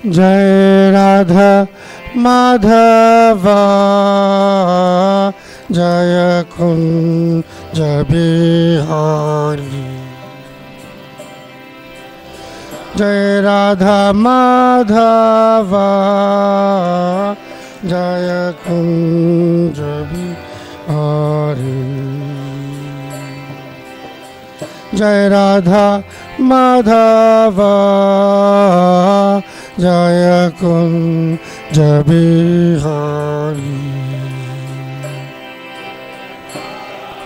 जय राधा माधव जय कुंज बिहारी। जय राधा माधव जय कुंज बिहारी। जय राधा माधव जय कुंज बिहारी।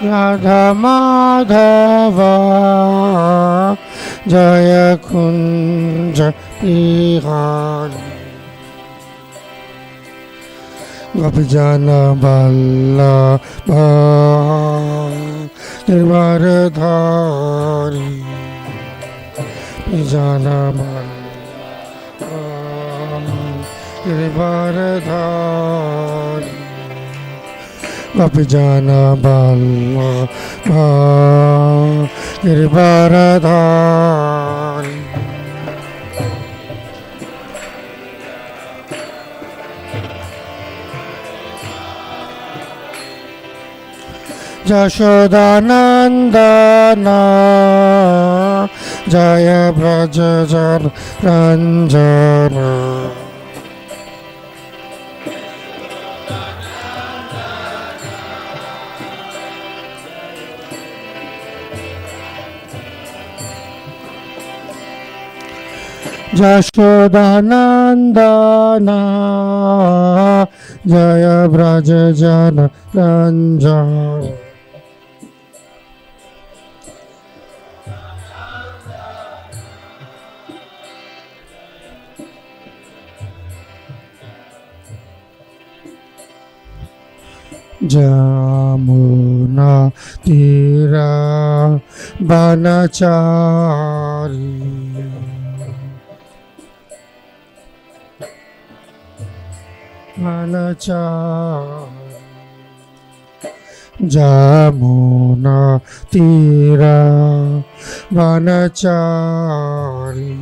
राधा माधव जय कुंज बिहारी। गोपीजन वल्लभ गिरधारी। जन गिरधारी। गोपीजन वल्लभ गिरधारी। यशोदानंदन जय ब्रज जन रंजन। यशोदानंदन जय ब्रज जन रंजन। जमुना तीरा बनचारी। जमुना तीरा बनचारी।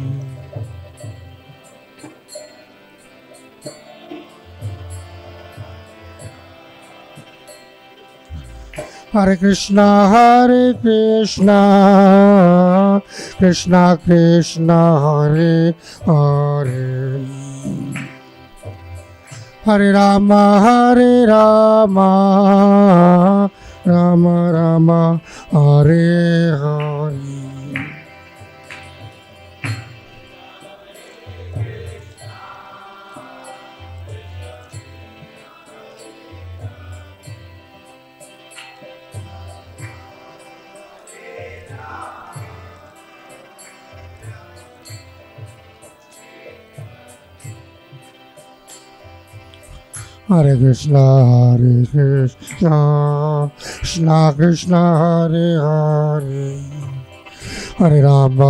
हरे कृष्णा कृष्णा कृष्णा हरे हरे। हरे राम राम राम हरे हरे। हरे कृष्णा कृष्णा कृष्णा हरे हरे। हरे राम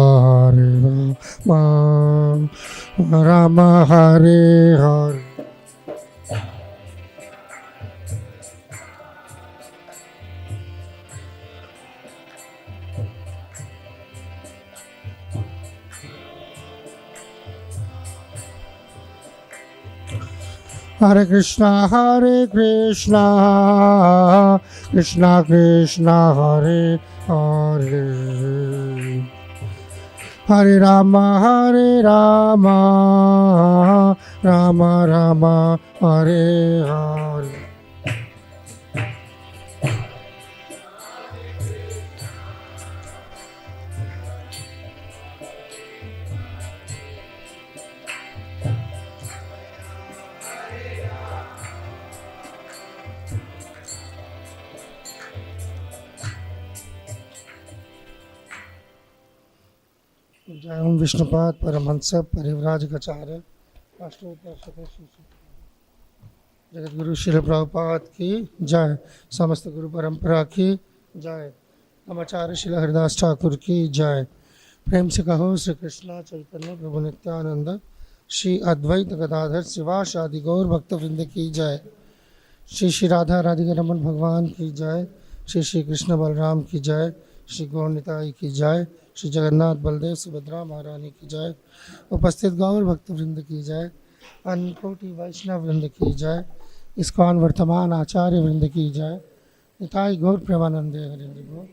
राम हरे हरे। हरे कृष्णा कृष्णा कृष्णा हरे हरे। हरे राम राम राम हरे हरे। जय ओम विष्णुपाद परमहंस परिव्राजकाचार्य जगत गुरु श्री प्रभुपाद की जय। समस्त गुरु परंपरा की जय। आचार्य श्री हरिदास ठाकुर की जय। प्रेम से कहो श्री कृष्ण चैतन्य प्रभु नित्यानंद श्री अद्वैत गदाधर शिवास आदि गौर भक्तवृंद की जय। श्री श्री राधा राधिका रमन भगवान की जय। श्री श्री कृष्ण बलराम की जय। श्री गौर निताई की जय, श्री जगन्नाथ बलदेव सुभद्रा महारानी की जय, उपस्थित गौर भक्त वृंद की जय, अन्नकोटि वैष्णव वृंद की जय, इस्कॉन वर्तमान आचार्य वृंद की जय, निताई गौर प्रेमानंदे हरिंद गो।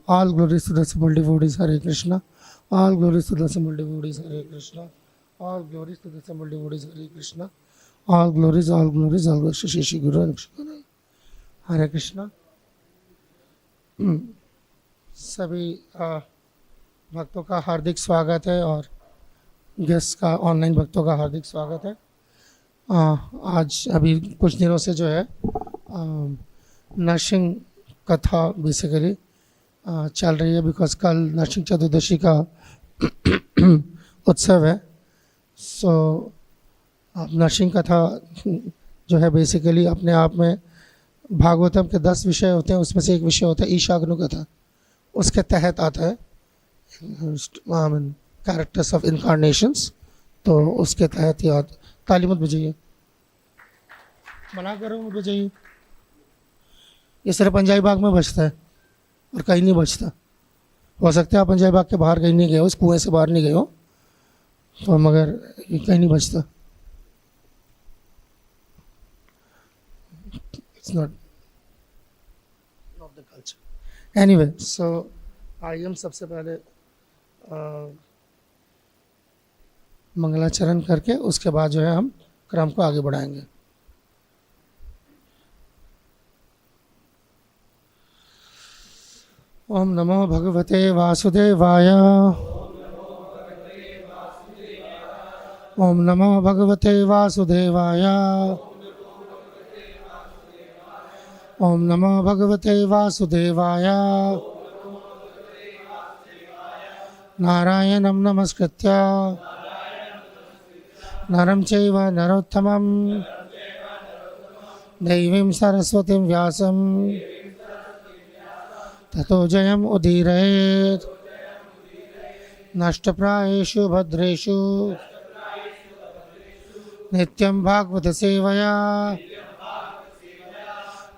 All glories to the simple devotees, Hare Krishna. All glories to the simple devotees, Hare Krishna. All glories to the simple devotees, Hare Krishna. All glories, all glories, all glories, Shri Shri Guru and Krishna. Hare Krishna. सभी भक्तों का हार्दिक स्वागत है और guest का online भक्तों का हार्दिक स्वागत है। आज अभी कुछ दिनों से जो है नरसिंह कथा बेसिकली चल रही है, बिकॉज कल नरसिंह चतुर्दशी का उत्सव है। सो अब नरसिंह कथा जो है बेसिकली अपने आप में भागवतम के 10 विषय होते हैं, उसमें से एक विषय होता है ईशाग्नु कथा, उसके तहत आता है कैरेक्टर्स ऑफ इनकारनेशंस, तो उसके तहत ही आता। ताली मत बजाइए, मना करो मत बजाइए, ये सिर्फ पंजाबी बाग में बचता है और कहीं नहीं बचता। हो सकता है आप पंजाबी बाग के बाहर कहीं नहीं गए हो, इस कुएं से बाहर नहीं गए हो, तो मगर ये कहीं नहीं बचता। It's not the culture. Anyway, so आइए हम सबसे पहले मंगलाचरण करके उसके बाद जो है हम क्रम को आगे बढ़ाएंगे। ओम नमो भगवते वासुदेवाय। ओम नमो भगवते वासुदेवाय। ओम नमो भगवते वासुदेवाय। नारायणं नमस्कृत्य नरं चैव नरोत्तमं देवीं सरस्वतीं व्यासं ततो जयम् उदीरयेत्। नष्टप्रायेषु भद्रेषु नित्यं भागवत सेवया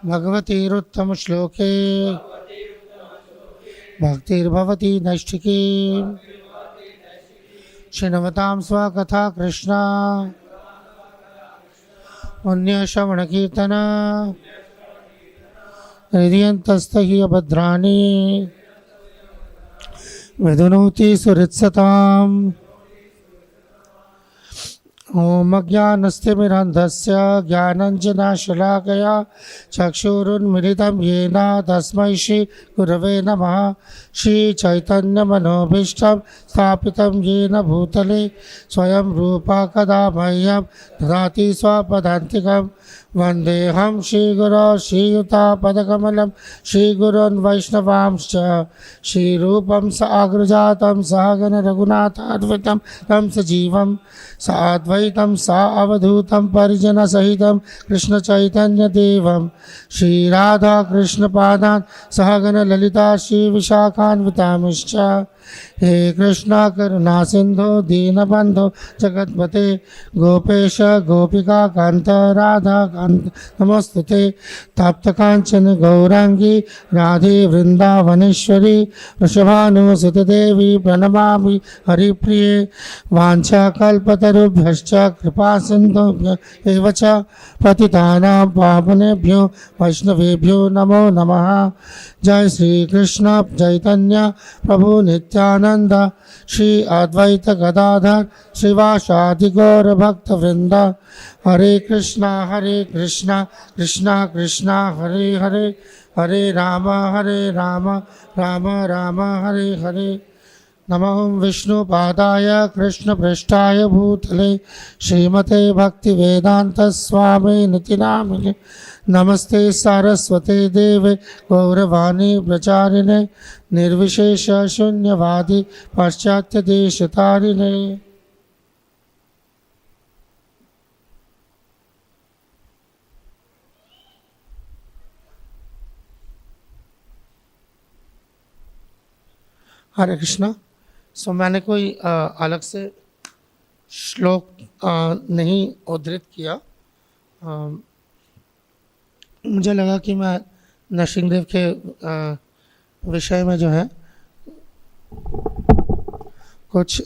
भगवतीरुत्तमश्लोके भक्तिर्भवति नैष्ठिकी। शृण्वतां स्वकथा कृष्णा पुण्यश्रवणकीर्तन हृदयन्तस्थहि अभद्राणि विदुनोति सुहृत्सताम्। ओम अज्ञानस्तिमिरन्धस्य ज्ञानञ्जनशलाकया चक्षुरुन्मिलितं येन तस्मै श्री गुरवे नमः। श्रीचैतन्यमनोभीष्टं स्थापितं येन भूतले स्वयं रूपा कदा मह्यं ददाति स्वपदान्तिकं। वन्देऽहं श्रीगुरो श्रीयुतापदकमलं श्रीगुरोन् वैष्णवांश्च। श्रीरूपं साग्रजातं सहगण रघुनाथाद्वैतं तं सजीवं साद्वैतं सावधूतं परिजनसहितं कृष्णचैतन्यदेवं श्रीराधाकृष्णपादान् सहगण ललिता श्रीविशाखान्वितांश्च। हे कृष्णा करुणा सिंधु दीनबंधु जगतपते गोपेश गोपिका कांत राधा कांत नमोस्तुते। तप्त कांचन गौरांगी राधे वृंदावनेश्वरी वृषभानुसुते देवी प्रणमामि हरिप्रिये। वाञ्छाकल्पतरुभ्यश्च कृपा सिन्धुभ्य एव च पतितानां पावनेभ्यो वैष्णवेभ्यो नमो नमः। जय श्री कृष्ण चैतन्य प्रभु नित्यानंद श्री अद्वैत गदाधर श्रीवासादि गौर भक्त वृंद। हरे कृष्णा कृष्णा कृष्णा हरे हरे, हरे राम राम राम हरे हरे। नमो विष्णुपादाय कृष्णपृष्ठाय भूतले श्रीमते भक्तिवेदांत स्वामी निति नामिने। नमस्ते सारस्वते देवे गौरवाणी प्रचारिणे निर्विशेष शून्यवादी पाश्चात्य देश तारिणे। हरे कृष्णा। सो मैंने कोई अलग से श्लोक नहीं उद्धृत किया। मुझे लगा कि मैं नरसिंहदेव के विषय में जो है कुछ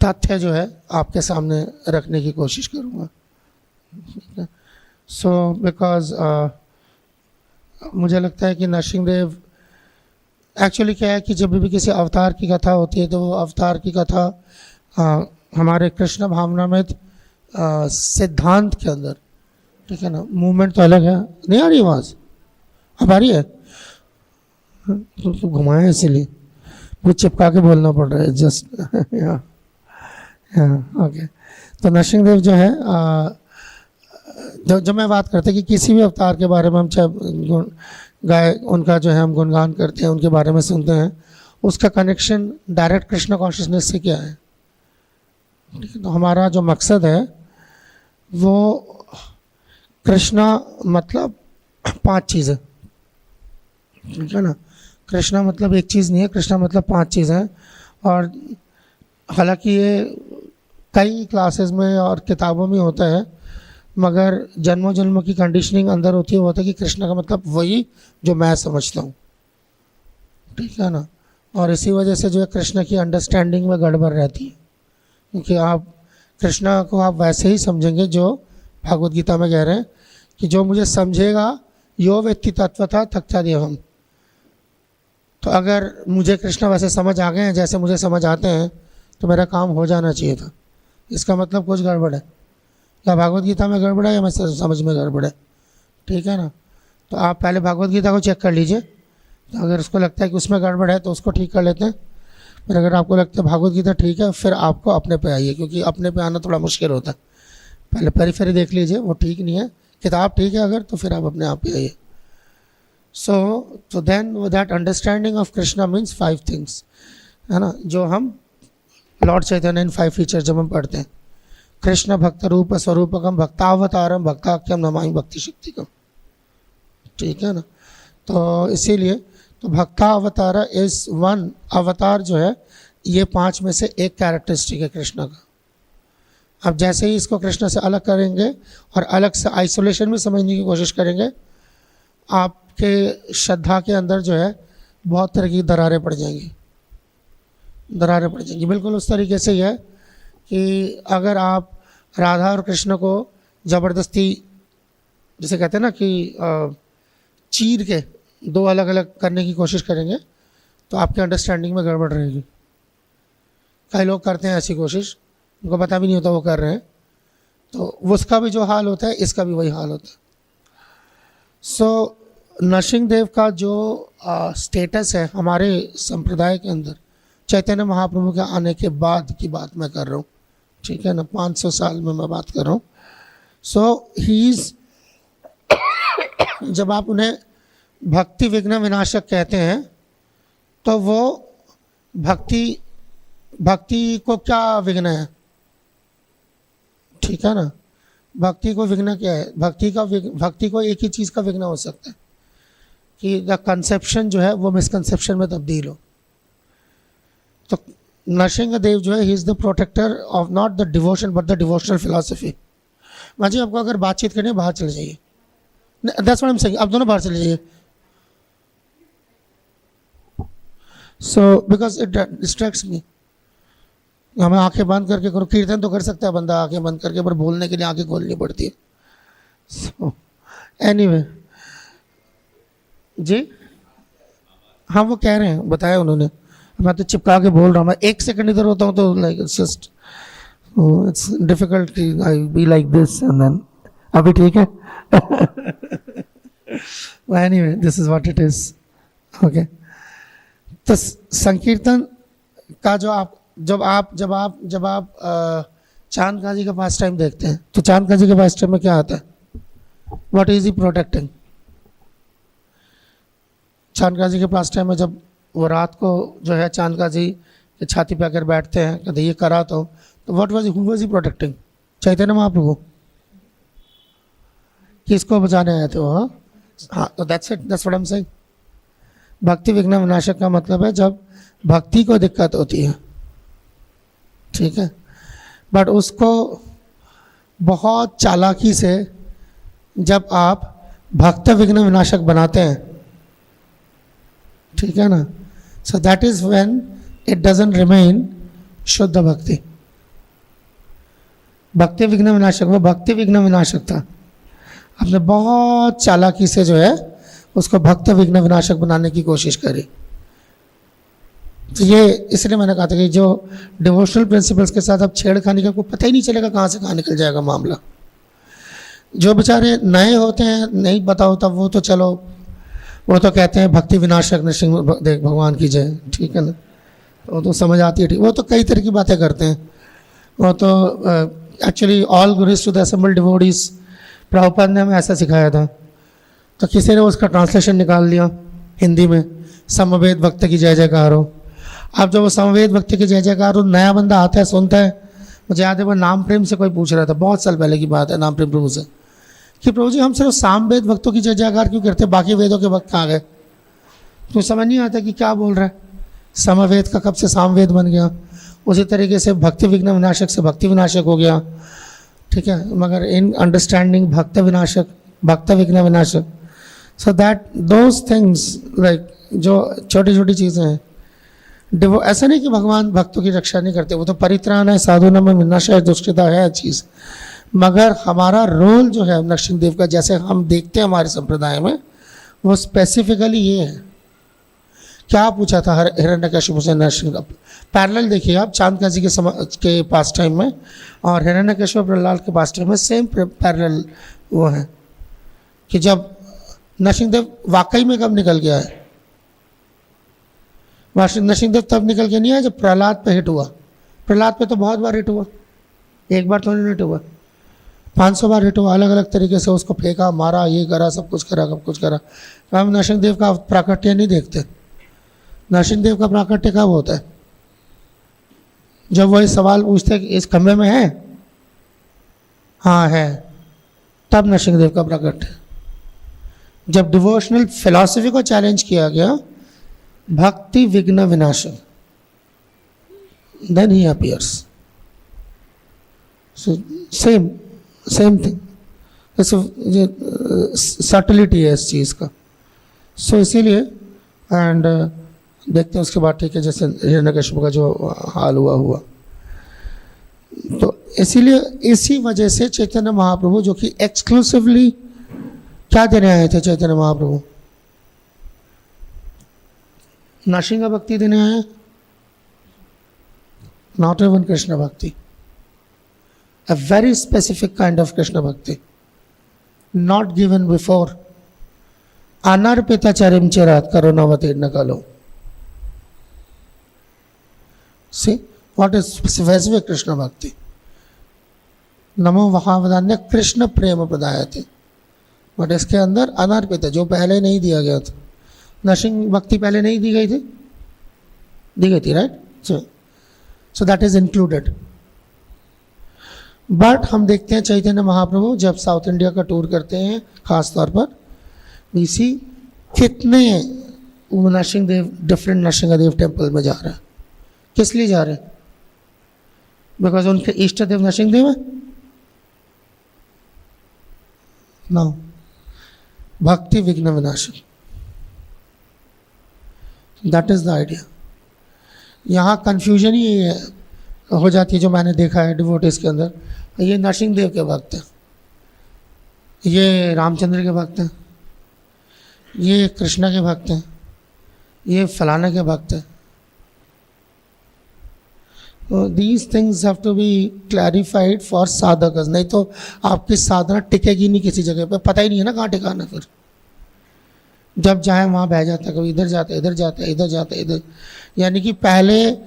तथ्य जो है आपके सामने रखने की कोशिश करूँगा। सो बिकॉज मुझे लगता है कि नरसिंहदेव एक्चुअली क्या है कि जब भी किसी अवतार की कथा होती है तो वो अवतार की कथा हमारे कृष्ण भावनामृत सिद्धांत के अंदर, ठीक है ना, मूवमेंट तो अलग है। नहीं आ रही आवाज़? अब आ रही है? तो घुमाए इसीलिए वो चिपका के बोलना पड़ रहा है जस्ट ओके। तो नरसिंहदेव जो है जब मैं बात करते हैं कि किसी भी अवतार के बारे में हम चाहे गाय उनका जो है हम गुणगान करते हैं, उनके बारे में सुनते हैं, उसका कनेक्शन डायरेक्ट कृष्ण कॉन्शियसनेस से क्या है, ठीक है। तो हमारा जो मकसद है वो कृष्णा मतलब 5 चीज़ें, ठीक है ना। कृष्णा मतलब एक चीज़ नहीं है, कृष्णा मतलब 5 चीज़ें हैं। और हालांकि ये कई क्लासेस में और किताबों में होता है, मगर जन्मों जन्मों की कंडीशनिंग अंदर होती है, वो होता है कि कृष्ण का मतलब वही जो मैं समझता हूँ, ठीक है ना। और इसी वजह से जो है कृष्ण की अंडरस्टैंडिंग में गड़बड़ रहती है, क्योंकि आप कृष्णा को आप वैसे ही समझेंगे जो भगवद गीता में कह रहे हैं कि जो मुझे समझेगा यो वेत्ति तत्वतः तथ्यादेवम्। तो अगर मुझे कृष्ण वैसे समझ आ गए हैं जैसे मुझे समझ आते हैं तो मेरा काम हो जाना चाहिए था। इसका मतलब कुछ गड़बड़ है, या भागवत गीता में गड़बड़ है या मैं समझ में गड़बड़ है, ठीक है ना। तो आप पहले भागवत गीता को चेक कर लीजिए, तो अगर उसको लगता है कि उसमें गड़बड़ है तो उसको ठीक कर लेते हैं। फिर अगर आपको लगता है भागवत गीता ठीक है, फिर आपको अपने पे आइए, क्योंकि अपने पे आना थोड़ा मुश्किल होता है। पहले पेरिफेरी देख लीजिए, वो ठीक नहीं है, किताब ठीक है अगर, तो फिर आप अपने आप पे आइए। So then that understanding of Krishna means 5 things, है ना, जो हम लॉर्ड चैतन्य इन 5 फीचर जब हम पढ़ते हैं, कृष्ण भक्त रूप स्वरूपकम भक्तावतारम भक्ताख्यम नमामि भक्ति शक्तिकम, ठीक है ना। तो इसीलिए तो भक्तावतार इज वन, अवतार जो है ये 5 में से एक कैरेक्टरिस्टिक है कृष्ण का। अब जैसे ही इसको कृष्ण से अलग करेंगे और अलग से आइसोलेशन में समझने की कोशिश करेंगे, आपके श्रद्धा के अंदर जो है बहुत तरह की दरारें पड़ जाएंगी, दरारें पड़ जाएंगी। बिल्कुल उस तरीके से ही है कि अगर आप राधा और कृष्ण को ज़बरदस्ती, जैसे कहते हैं ना कि चीर के 2 अलग अलग करने की कोशिश करेंगे, तो आपके अंडरस्टैंडिंग में गड़बड़ रहेगी। कई लोग करते हैं ऐसी कोशिश, उनको पता भी नहीं होता वो कर रहे हैं, तो उसका भी जो हाल होता है इसका भी वही हाल होता है। सो नरसिंहदेव का जो स्टेटस है हमारे संप्रदाय के अंदर, चैतन्य महाप्रभु के आने के बाद की बात मैं कर रहा हूँ, ठीक है ना, 500 साल में मैं बात कर रहा हूँ। सो ही इज़, जब आप उन्हें भक्ति विघ्न विनाशक कहते हैं तो वो भक्ति को क्या विघ्न है, ठीक है ना। भक्ति को विघ्न क्या है? भक्ति को एक ही चीज़ का विघ्न हो सकता है कि द कंसेप्शन जो है वो मिसकंसेप्शन में तब्दील हो। तो नरसिंहदेव जो है ही is the protector of not the devotion but the devotional philosophy. माजी आपको अगर बातचीत करनी है बाहर चले जाइए, that's what I am saying, आप दोनों बाहर चले जाइए। So because it distracts me. हमें आंखें बंद करके करो, कीर्तन तो कर सकता है बंदा आंखें बंद करके, पर बोलने के लिए आंखें खोलनी पड़ती है। सो एनीवे जी, हाँ वो कह रहे हैं, बताया उन्होंने, मैं तो चिपका के बोल रहा हूँ। मैं 1 सेकंड इधर होता हूँ तो like it's just it's difficult, I be like this and then. अभी ठीक है? Anyway this is what it is, okay. तो संकीर्तन का जो आप जब आप चांद काजी का पास टाइम देखते हैं, तो चांद काजी के पास टाइम में क्या आता है? What is he protecting? चांद काजी के पास टाइम में जब वो रात को जो है चांद काजी की छाती पे आकर बैठते हैं, कहते ये करा तो what was who was he protecting? Chaitanya Mahaprabhu. किसको बचाने आए थे वो? हाँ, तो that's it, that's what I am saying. भक्ति विघ्न विनाशक का मतलब है जब भक्ति को दिक्कत होती है, ठीक है, बट उसको बहुत चालाकी से जब आप भक्त विघ्न विनाशक बनाते हैं, ठीक है ना, So that is when it doesn't remain शुद्ध भक्ति. भक्ति विघ्न विनाशक, वो भक्ति विघ्न विनाशक था. आपने बहुत चालाकी से जो है उसको भक्त विघ्न विनाशक बनाने की कोशिश करी. तो ये इसलिए मैंने कहा था कि जो डिवोशनल प्रिंसिपल्स के साथ अब छेड़खानी का, को पता ही नहीं चलेगा कहाँ से कहाँ निकल जाएगा मामला. जो बेचारे नए होते हैं, नहीं पता होता, वो तो चलो, वो तो कहते हैं भक्ति विनाशक नृसिंह देव भगवान की जय, ठीक है ना, वो तो समझ आती है, ठीक. वो तो कई तरह की बातें करते हैं. वो तो actually all glories to the assembled devotees, Prabhupada ने हमें ऐसा सिखाया था. तो किसी ने उसका ट्रांसलेशन निकाल लिया हिंदी में, समवेद भक्त की जय जयकार हो. अब जब वो समवेद भक्त की जय जयकार हो, नया बंदा आता है, सुनता है. मुझे याद है वो नाम प्रेम से कोई पूछ रहा था, बहुत साल पहले की बात है, नाम प्रेम प्रभु से, कि प्रभु जी हम सिर्फ सामवेद भक्तों की जय जयकार क्यों करते, बाकी वेदों के भक्त कहाँ गए. तो समझ नहीं आता कि क्या बोल रहा है. समवेद का कब से सामवेद बन गया. उसी तरीके से भक्ति विघ्न विनाशक से भक्ति विनाशक हो गया, ठीक है. मगर इन अंडरस्टैंडिंग भक्त विनाशक, भक्त विघ्न विनाशक, so that those things like जो छोटी छोटी चीज़ें हैं, ऐसा नहीं कि भगवान भक्तों की रक्षा नहीं करते, वो तो परित्राण है, साधुनाम विनाशा है, दुष्टता है चीज़. मगर हमारा रोल जो है नरसिंह देव का, जैसे हम देखते हैं हमारे संप्रदाय में, वो स्पेसिफिकली ये है. क्या पूछा था हिरण्यकशिपु से नरसिंह का पैरेलल देखिए आप, चांदकाजी के पास टाइम में और हिरण्यकशिपु प्रहलाद के पास टाइम में सेम पैरेलल वो है कि जब नरसिंह देव वाकई में कब निकल गया है. नरसिंह देव तब निकल के नहीं आया जब प्रहलाद पे हिट हुआ. प्रहलाद पे तो बहुत बार हिट हुआ, एक बार तो नहीं हिट हुआ, 500 बार हिट हुआ. अलग अलग तरीके से उसको फेंका, मारा, ये करा, सब कुछ करा, सब कुछ करा. हम नरसिंह देव का प्राकट्य नहीं देखते. नरसिंह देव का प्राकट्य कब होता है, जब वही सवाल पूछते हैं कि इस खंभे में है, हाँ है, तब नरसिंह देव का प्राकट्य. जब डिवोशनल फिलॉसफी को चैलेंज किया गया, भक्ति विघ्न विनाशक, then he appears. So same thing. Subtlety है इस चीज़ का. सो इसीलिए एंड देखते हैं उसके बाद, ठीक है, जैसे हिरण्यकशिपु का जो हाल हुआ. तो इसीलिए इसी वजह से चैतन्य महाप्रभु, जो कि एक्सक्लूसिवली क्या देने आए थे चैतन्य महाप्रभु, नरसिंह भक्ति देने आए, नॉट इवन कृष्ण भक्ति, a very specific kind of Krishna bhakti, not given before. Anarpita charim chirat karunavatirna kalo. See what is specific Krishna bhakti. NaMo महावदान्य Krishna Prem प्रदायते, but इसके अंदर अनर्पित जो पहले नहीं दिया गया था. नरसिंह भक्ति पहले नहीं दी गई थी, दी गई थी, right. So that is included. But हम देखते हैं चैतन्य महाप्रभु जब साउथ इंडिया का टूर करते हैं, खास तौर पर बीसी, कितने नरसिंह देव, डिफरेंट नरसिंह देव टेम्पल में जा रहे हैं. किस लिए जा रहे हैं? बिकॉज उनके इष्ट देव नरसिंह देव है? नो, भक्ति विघ्न विनाशक, दैट इज द आइडिया. यहाँ कन्फ्यूजन ही हो जाती है, जो मैंने देखा है डिवोटीज के अंदर. ये नरसिंह देव के भक्त हैं, ये रामचंद्र के भक्त हैं, ये कृष्णा के भक्त हैं, ये फलाना के भक्त हैं. तो these things have to be clarified for sadhakas, नहीं तो आपकी साधना टिकेगी नहीं किसी जगह पे. पता ही नहीं है ना कहाँ टिकाना. फिर जब चाहे वहाँ बह जाता है, कभी इधर जाता है, इधर जाता है, इधर जाता है, इधर. यानी कि पहले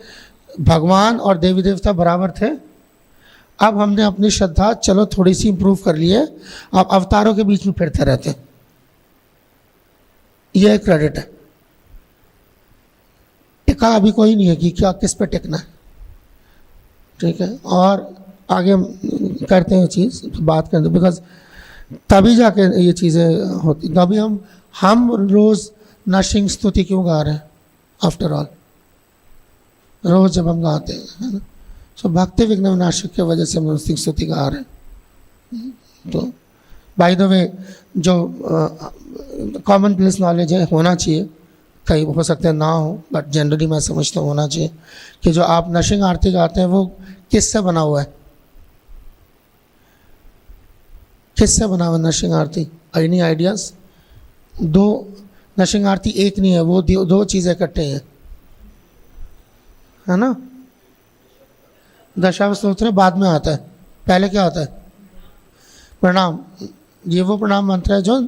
भगवान और देवी देवता बराबर थे, अब हमने अपनी श्रद्धा चलो थोड़ी सी इंप्रूव कर ली है, अब अवतारों के बीच में फिरते रहते हैं. यह क्रेडिट है. टिका अभी कोई नहीं है कि क्या किस पे टिकना है, ठीक है. और आगे करते हैं चीज़, बात करते, बिकॉज तभी जाके ये चीज़ें होती. तभी हम रोज़ नरसिंह स्तुति क्यों गा रहे हैं? आफ्टर ऑल रोज़ जब हम गाते हैं, है ना. सो भक्ति विघ्न विनाशक की वजह से हम नरसिंह स्तुति गा रहे हैं. तो बाय द वे, जो कॉमन प्लेस नॉलेज है, होना चाहिए, कई हो सकते हैं ना हो, बट जनरली मैं समझता हूँ होना चाहिए कि जो आप नशिंग आरती गाते हैं वो किससे बना हुआ है? किससे बना हुआ नशिंग आरती? Any ideas? दो नशिंग आरती एक नहीं है, वो दो चीज़ें इकट्ठे हैं, है ना? दशाव स्तोत्र बाद में आता है, पहले क्या आता है? प्रणाम। ये वो प्रणाम मंत्र है जो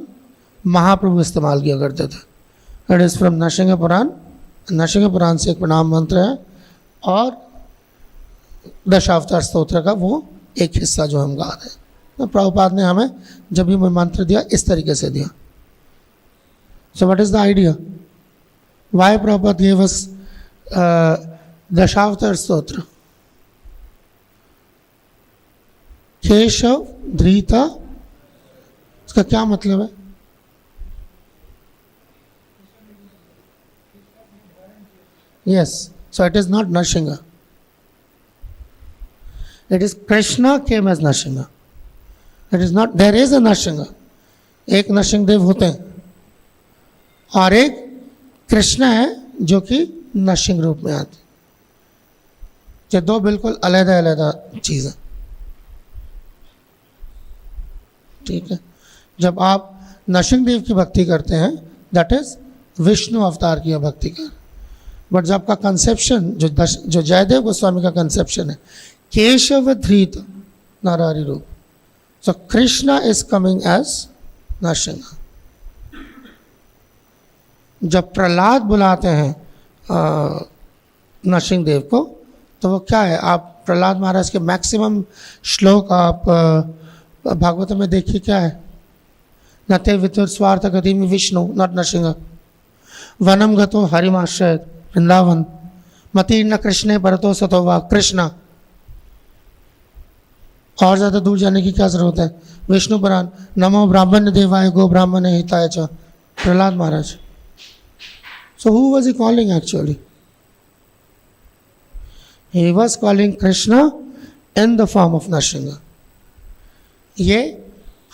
महाप्रभु इस्तेमाल किया करते थे। इट इज़ फ्रॉम नरसिंह पुराण। नरसिंह पुराण से एक प्रणाम मंत्र है, और दशावतार स्तोत्र का वो एक हिस्सा जो हम गा रहे हैं। तो प्रभुपाद ने हमें जब भी मंत्र दिया इस तरीके से दिया। So what is the idea? Why Prabhupada gave us Dashavatara Stotra? Keshava धृता, इसका क्या मतलब है? Yes, so it is not Nrsimha. It is Krishna came as Nrsimha. It is not, there is a Nrsimha. एक नरसिंह देव होते हैं और एक कृष्ण है जो कि नरसिंह रूप में आते हैं। ये दो बिल्कुल अलग-अलग चीज़ है। ठीक है, जब आप नरसिंह देव की भक्ति करते हैं दैट इज विष्णु अवतार की भक्ति कर। बट जब आपका कंसेप्शन जो जयदेव गोस्वामी का कंसेप्शन है केशव धृत नारारी रूप, so Krishna is coming as Narasimha. जब प्रहलाद बुलाते हैं नरसिंह देव को, तो वो क्या है? आप प्रहलाद महाराज के मैक्सिमम श्लोक आप भागवत में देखिए, क्या है? नते वितुर स्वार्थ गति में विष्णु, नॉट नरसिंह। वनम गतो हरिमाश्रय वृंदावन, मतीर्ण कृष्ण भरतो सतो वा कृष्णा। और ज़्यादा दूर जाने की क्या जरूरत है? विष्णु पुराण, नमो ब्राह्मण देवाय गो ब्राह्मण हिताय च, Prahlad Maharaj. So who was he calling actually? He was calling Krishna in the form of Narasimha. ये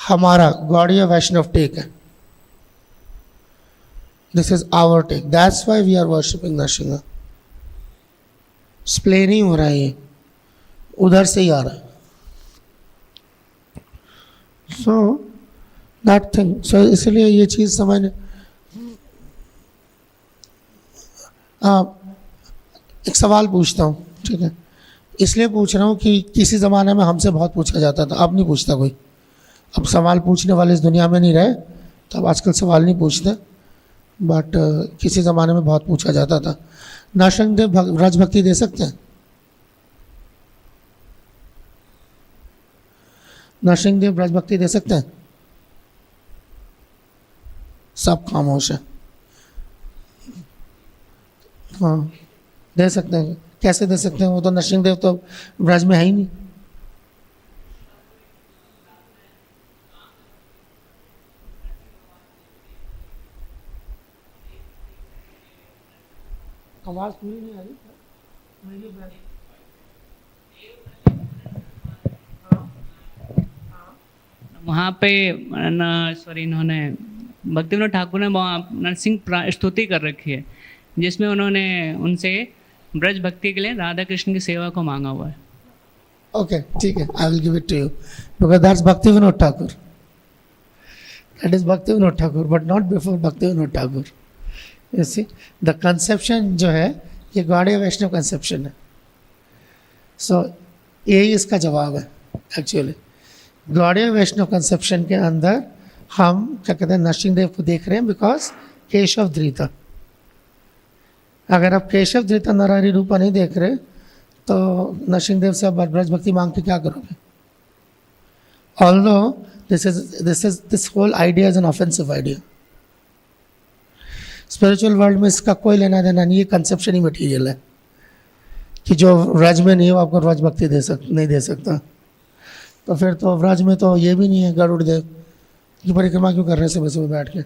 हमारा गौड़ीय वैष्णव टेक है। This is our take, that's why we are worshipping Narasimha. स्प्लेन ही हो रहा है, ये उधर से ही आ रहा है। सो दैट थिंग, सो इसलिए ये चीज़ समझ। एक सवाल पूछता हूँ, ठीक है? इसलिए पूछ रहा हूँ कि किसी ज़माने में हमसे बहुत पूछा जाता था, अब नहीं पूछता कोई। अब सवाल पूछने वाले इस दुनिया में नहीं रहे, तो अब आजकल सवाल नहीं पूछते। बट किसी ज़माने में बहुत पूछा जाता था। नरसिंह देव ब्रज भक्ति दे सकते हैं? नरसिंह देव ब्रज भक्ति दे सकते हैं? सब खामोश है। हाँ, दे सकते हैं। कैसे दे सकते हैं? वो तो नरसिंह देव तो ब्रज में है ही नहीं। आवाज पूरी नहीं आ रही। वहाँ पे सॉरी, इन्होंने भक्तिविनोद ठाकुर ने नरसिंह स्तुति कर रखी है, जिसमें उन्होंने उनसे ब्रज भक्ति के लिए राधा कृष्ण की सेवा को मांगा हुआ है। ओके, ठीक है, I will give it to you because that's Bhaktivinoda Thakur. That is Bhaktivinoda Thakur, but not before Bhaktivinoda Thakur. You see the conception जो है ये गौड़ीय वैष्णव कंसेप्शन है। सो यही इसका जवाब है एक्चुअली। गौड़ीय वैष्णव कंसेप्शन के अंदर हम क्या कहते हैं, नरसिंह देव को देख रहे हैं बिकॉज केशव धृता। अगर आप केशव धृता नरहरि रूपा नहीं देख रहे तो नरसिंह देव से आप ब्रज भक्ति मांग के क्या करोगे? Although this whole idea is an offensive idea. Spiritual world में इसका कोई लेना देना नहीं, ये कंसेप्शन ही मटीरियल है कि जो व्रज में नहीं है वो आपको व्रज भक्ति नहीं दे सकता। तो फिर तो व्रज में तो ये भी नहीं है गरुड़ देव की परिक्रमा क्यों कर रहे हैं सुबह सुबह बैठ के?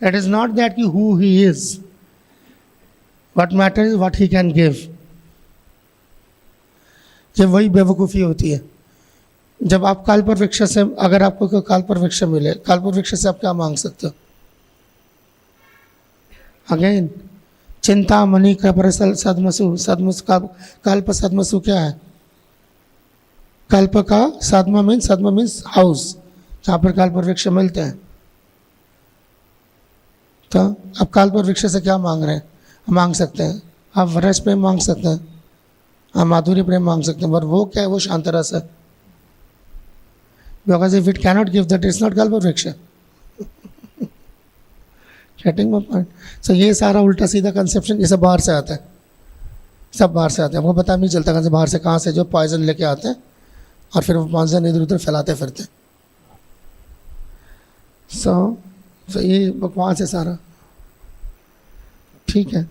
इट इज नॉट दैट कि who he is, what matter is what he can give. ये वही बेवकूफ़ी होती है। जब आप कालपर वृक्ष से, अगर आपको कोई कालपर वृक्ष मिले, कालपर वृक्ष से आप क्या मांग सकते हो? अगेन चिंतामणि कृपरसल सदमसु, सदमसु का कल्प, सदमसु क्या है? कल्प का सदमा मीन्स हाउस, जहाँ पर कल्प वृक्ष मिलते हैं। तो अब कल्प वृक्ष से क्या मांग रहे हैं? मांग सकते हैं आप रस प्रेम मांग सकते हैं, आप माधुर्य प्रेम मांग सकते हैं, पर वो क्या है? वो शांत रस है। Because if it cannot give that, it's not कल्प वृक्ष। Getting my point? सो ये सारा उल्टा सीधा कंसेप्शन ये सब बाहर से आता है, सब बाहर से आते हैं। हमको पता नहीं चलता कहाँ से बाहर से कहाँ से जो पॉइजन लेके आते हैं और फिर वो पॉइजन इधर उधर फैलाते फिरते। सो ये बकवास है सारा। ठीक है,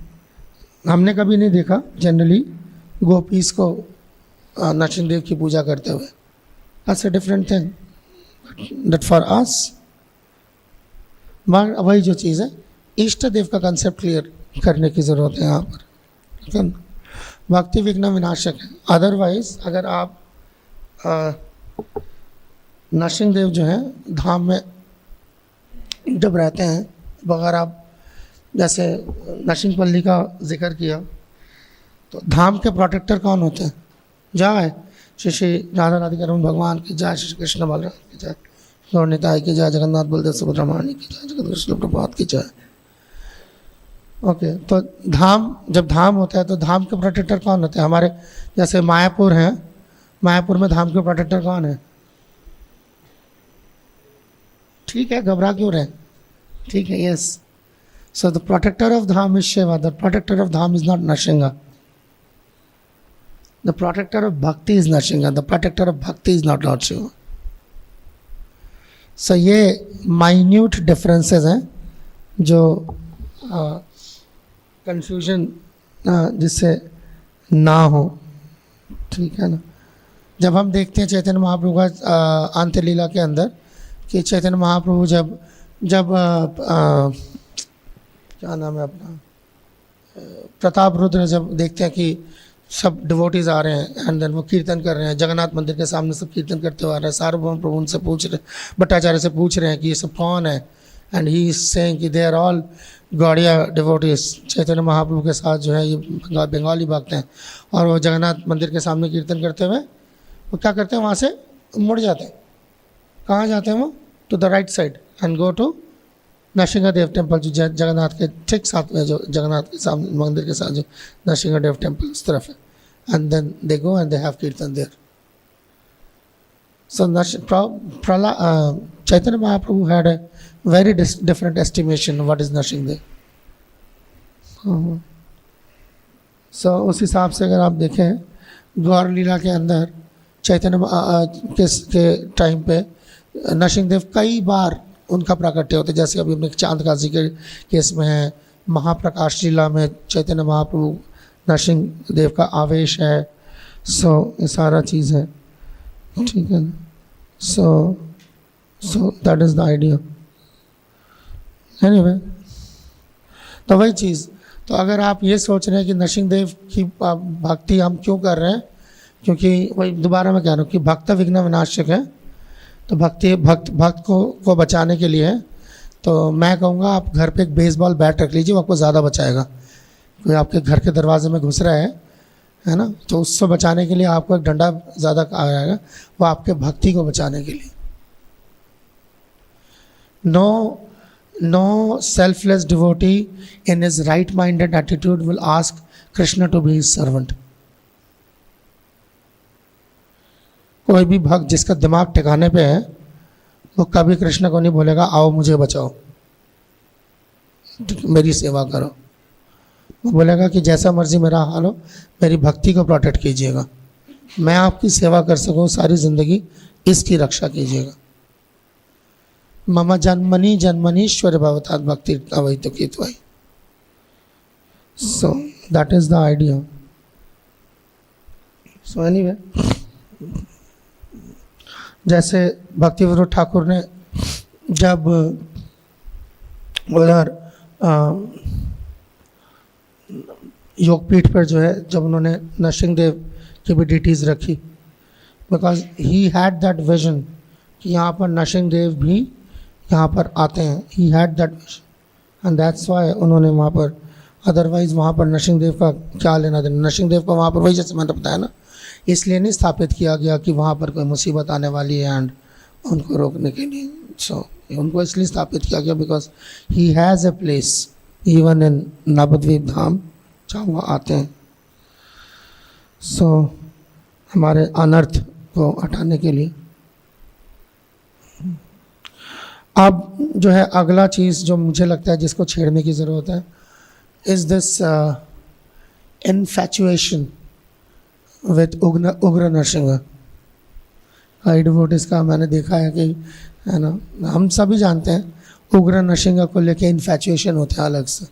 हमने कभी नहीं देखा जनरली गोपीस को नरसिंह की पूजा करते हुए। That's a different thing that for us. मगर वही जो चीज़ है, इष्ट देव का कंसेप्ट क्लियर करने की ज़रूरत है यहाँ पर, ठीक है। भक्ति विघ्न विनाशक है। अदरवाइज अगर आप नरसिंह देव जो है धाम में जब रहते हैं, अगर आप जैसे नरसिंहपल्ली का जिक्र किया, तो धाम के प्रोटेक्टर कौन होते हैं? जय श्री श्री राधा राधिका रमन भगवान की जय, श्री कृष्ण बलराम की जय, गौर निताई की जय, जगन्नाथ बलदेव सुभद्रा महारानी की जय, जगत कृष्ण प्रभात की जय। ओके, तो धाम, जब धाम होता है तो धाम के प्रोटेक्टर कौन होते हैं? हमारे जैसे मायापुर हैं, मायापुर में धाम के प्रोटेक्टर कौन है? ठीक है, घबरा क्यों रहे? ठीक है, yes. So the protector of dham is Shiva, the protector of dham is not Narasimha. The protector of bhakti is Narasimha, the protector of bhakti is not Lord Shiva. So ये माइन्यूट डिफरेंसेस हैं जो कंफ्यूजन जिससे ना हो, ठीक है ना। जब हम देखते हैं चैतन्य महाप्रभु का अंत्य लीला के अंदर कि चैतन्य महाप्रभु जब क्या नाम है अपना, प्रताप रुद्र, जब देखते हैं कि सब डिवोटीज आ रहे हैं एंड देन वो कीर्तन कर रहे हैं जगन्नाथ मंदिर के सामने, सब कीर्तन करते हुए आ रहे हैं, सार्वभौम प्रभु उनसे पूछ रहे, भट्टाचार्य से पूछ रहे हैं कि ये सब कौन है, एंड ही इज सेइंग कि they are all Gaudiya devotees. Chaitanya Mahaprabhu के साथ जो है ये बंगाली भक्त हैं, और वो जगन्नाथ मंदिर के सामने कीर्तन करते हुए वो क्या करते हैं, वहाँ से मुड़ जाते हैं। कहाँ जाते हैं वो? To the right side and go to Narasimha Dev temple, जो जगन्नाथ के ठीक साथ में, जो जगन्नाथ के सामने मंदिर के साथ जो नरसिंह देव टेम्पल उस तरफ है, and then they go and they have kirtan there. So Chaitanya Mahaprabhu had a very different estimation what is Narasimha Dev. So उस हिसाब से अगर आप देखें गौर लीला के अंदर चैतन्य के टाइम पे नरसिंह देव कई बार उनका प्राकट्य होता है, जैसे अभी हमने चांद काजी के केस में है, महाप्रकाश लीला में चैतन्य महाप्रभु नरसिंह देव का आवेश है। सो ये सारा चीज़ है, ठीक है ना। So that is the idea. Anyway, तो वही चीज़, तो अगर आप ये सोच रहे हैं कि नरसिंह देव की भक्ति हम क्यों कर रहे हैं, क्योंकि वही दोबारा मैं कह रहा हूँ कि भक्त विघ्न विनाशक है, तो भक्त को बचाने के लिए है। तो मैं कहूँगा आप घर पे एक बेसबॉल बैट रख लीजिए, वो आपको ज़्यादा बचाएगा। कोई आपके घर के दरवाजे में घुस रहा है ना, तो उससे बचाने के लिए आपको एक डंडा ज़्यादा आएगा, वो आपके भक्ति को बचाने के लिए। No selfless devotee in his right minded attitude will ask Krishna to be his servant. कोई भी भक्त जिसका दिमाग ठिकाने पे है, वो कभी कृष्ण को नहीं बोलेगा आओ मुझे बचाओ, मेरी सेवा करो। वो बोलेगा कि जैसा मर्जी मेरा हाल हो, मेरी भक्ति को प्रोटेक्ट कीजिएगा, मैं आपकी सेवा कर सकूं सारी जिंदगी, इसकी रक्षा कीजिएगा। मम जन्मनि जन्मनीश्वर भवतात् भक्ति अवैतो कित्वाई। So that is the idea. So anyway, जैसे भक्तिविनोद ठाकुर ने जब उधर योगपीठ पर जो है, जब उन्होंने नरसिंह देव की भी डिटीज़ रखी, because he had that vision कि यहाँ पर नरसिंह देव भी यहाँ पर आते हैं, ही had that vision. And that's why उन्होंने वहाँ पर, अदरवाइज वहाँ पर नरसिंह देव का क्या लेना देना। नरसिंह देव को वहाँ पर वही जैसे मैंने बताया ना, इसलिए नहीं स्थापित किया गया कि वहाँ पर कोई मुसीबत आने वाली है एंड उनको रोकने के लिए। सो उनको इसलिए स्थापित किया गया because he has a place even in Navadvipa Dham जहाँ वो आते हैं। सो हमारे अनर्थ को हटाने के लिए। अब जो है अगला चीज़ जो मुझे लगता है जिसको छेड़ने की ज़रूरत है, इज़ दिस इन्फैचुएशन विथ उग्र नरसिंह। कई डिवोटिस का मैंने देखा है कि, है ना, हम सभी जानते हैं उग्र नरसिंह को लेके इन्फैचुएशन होता है अलग से।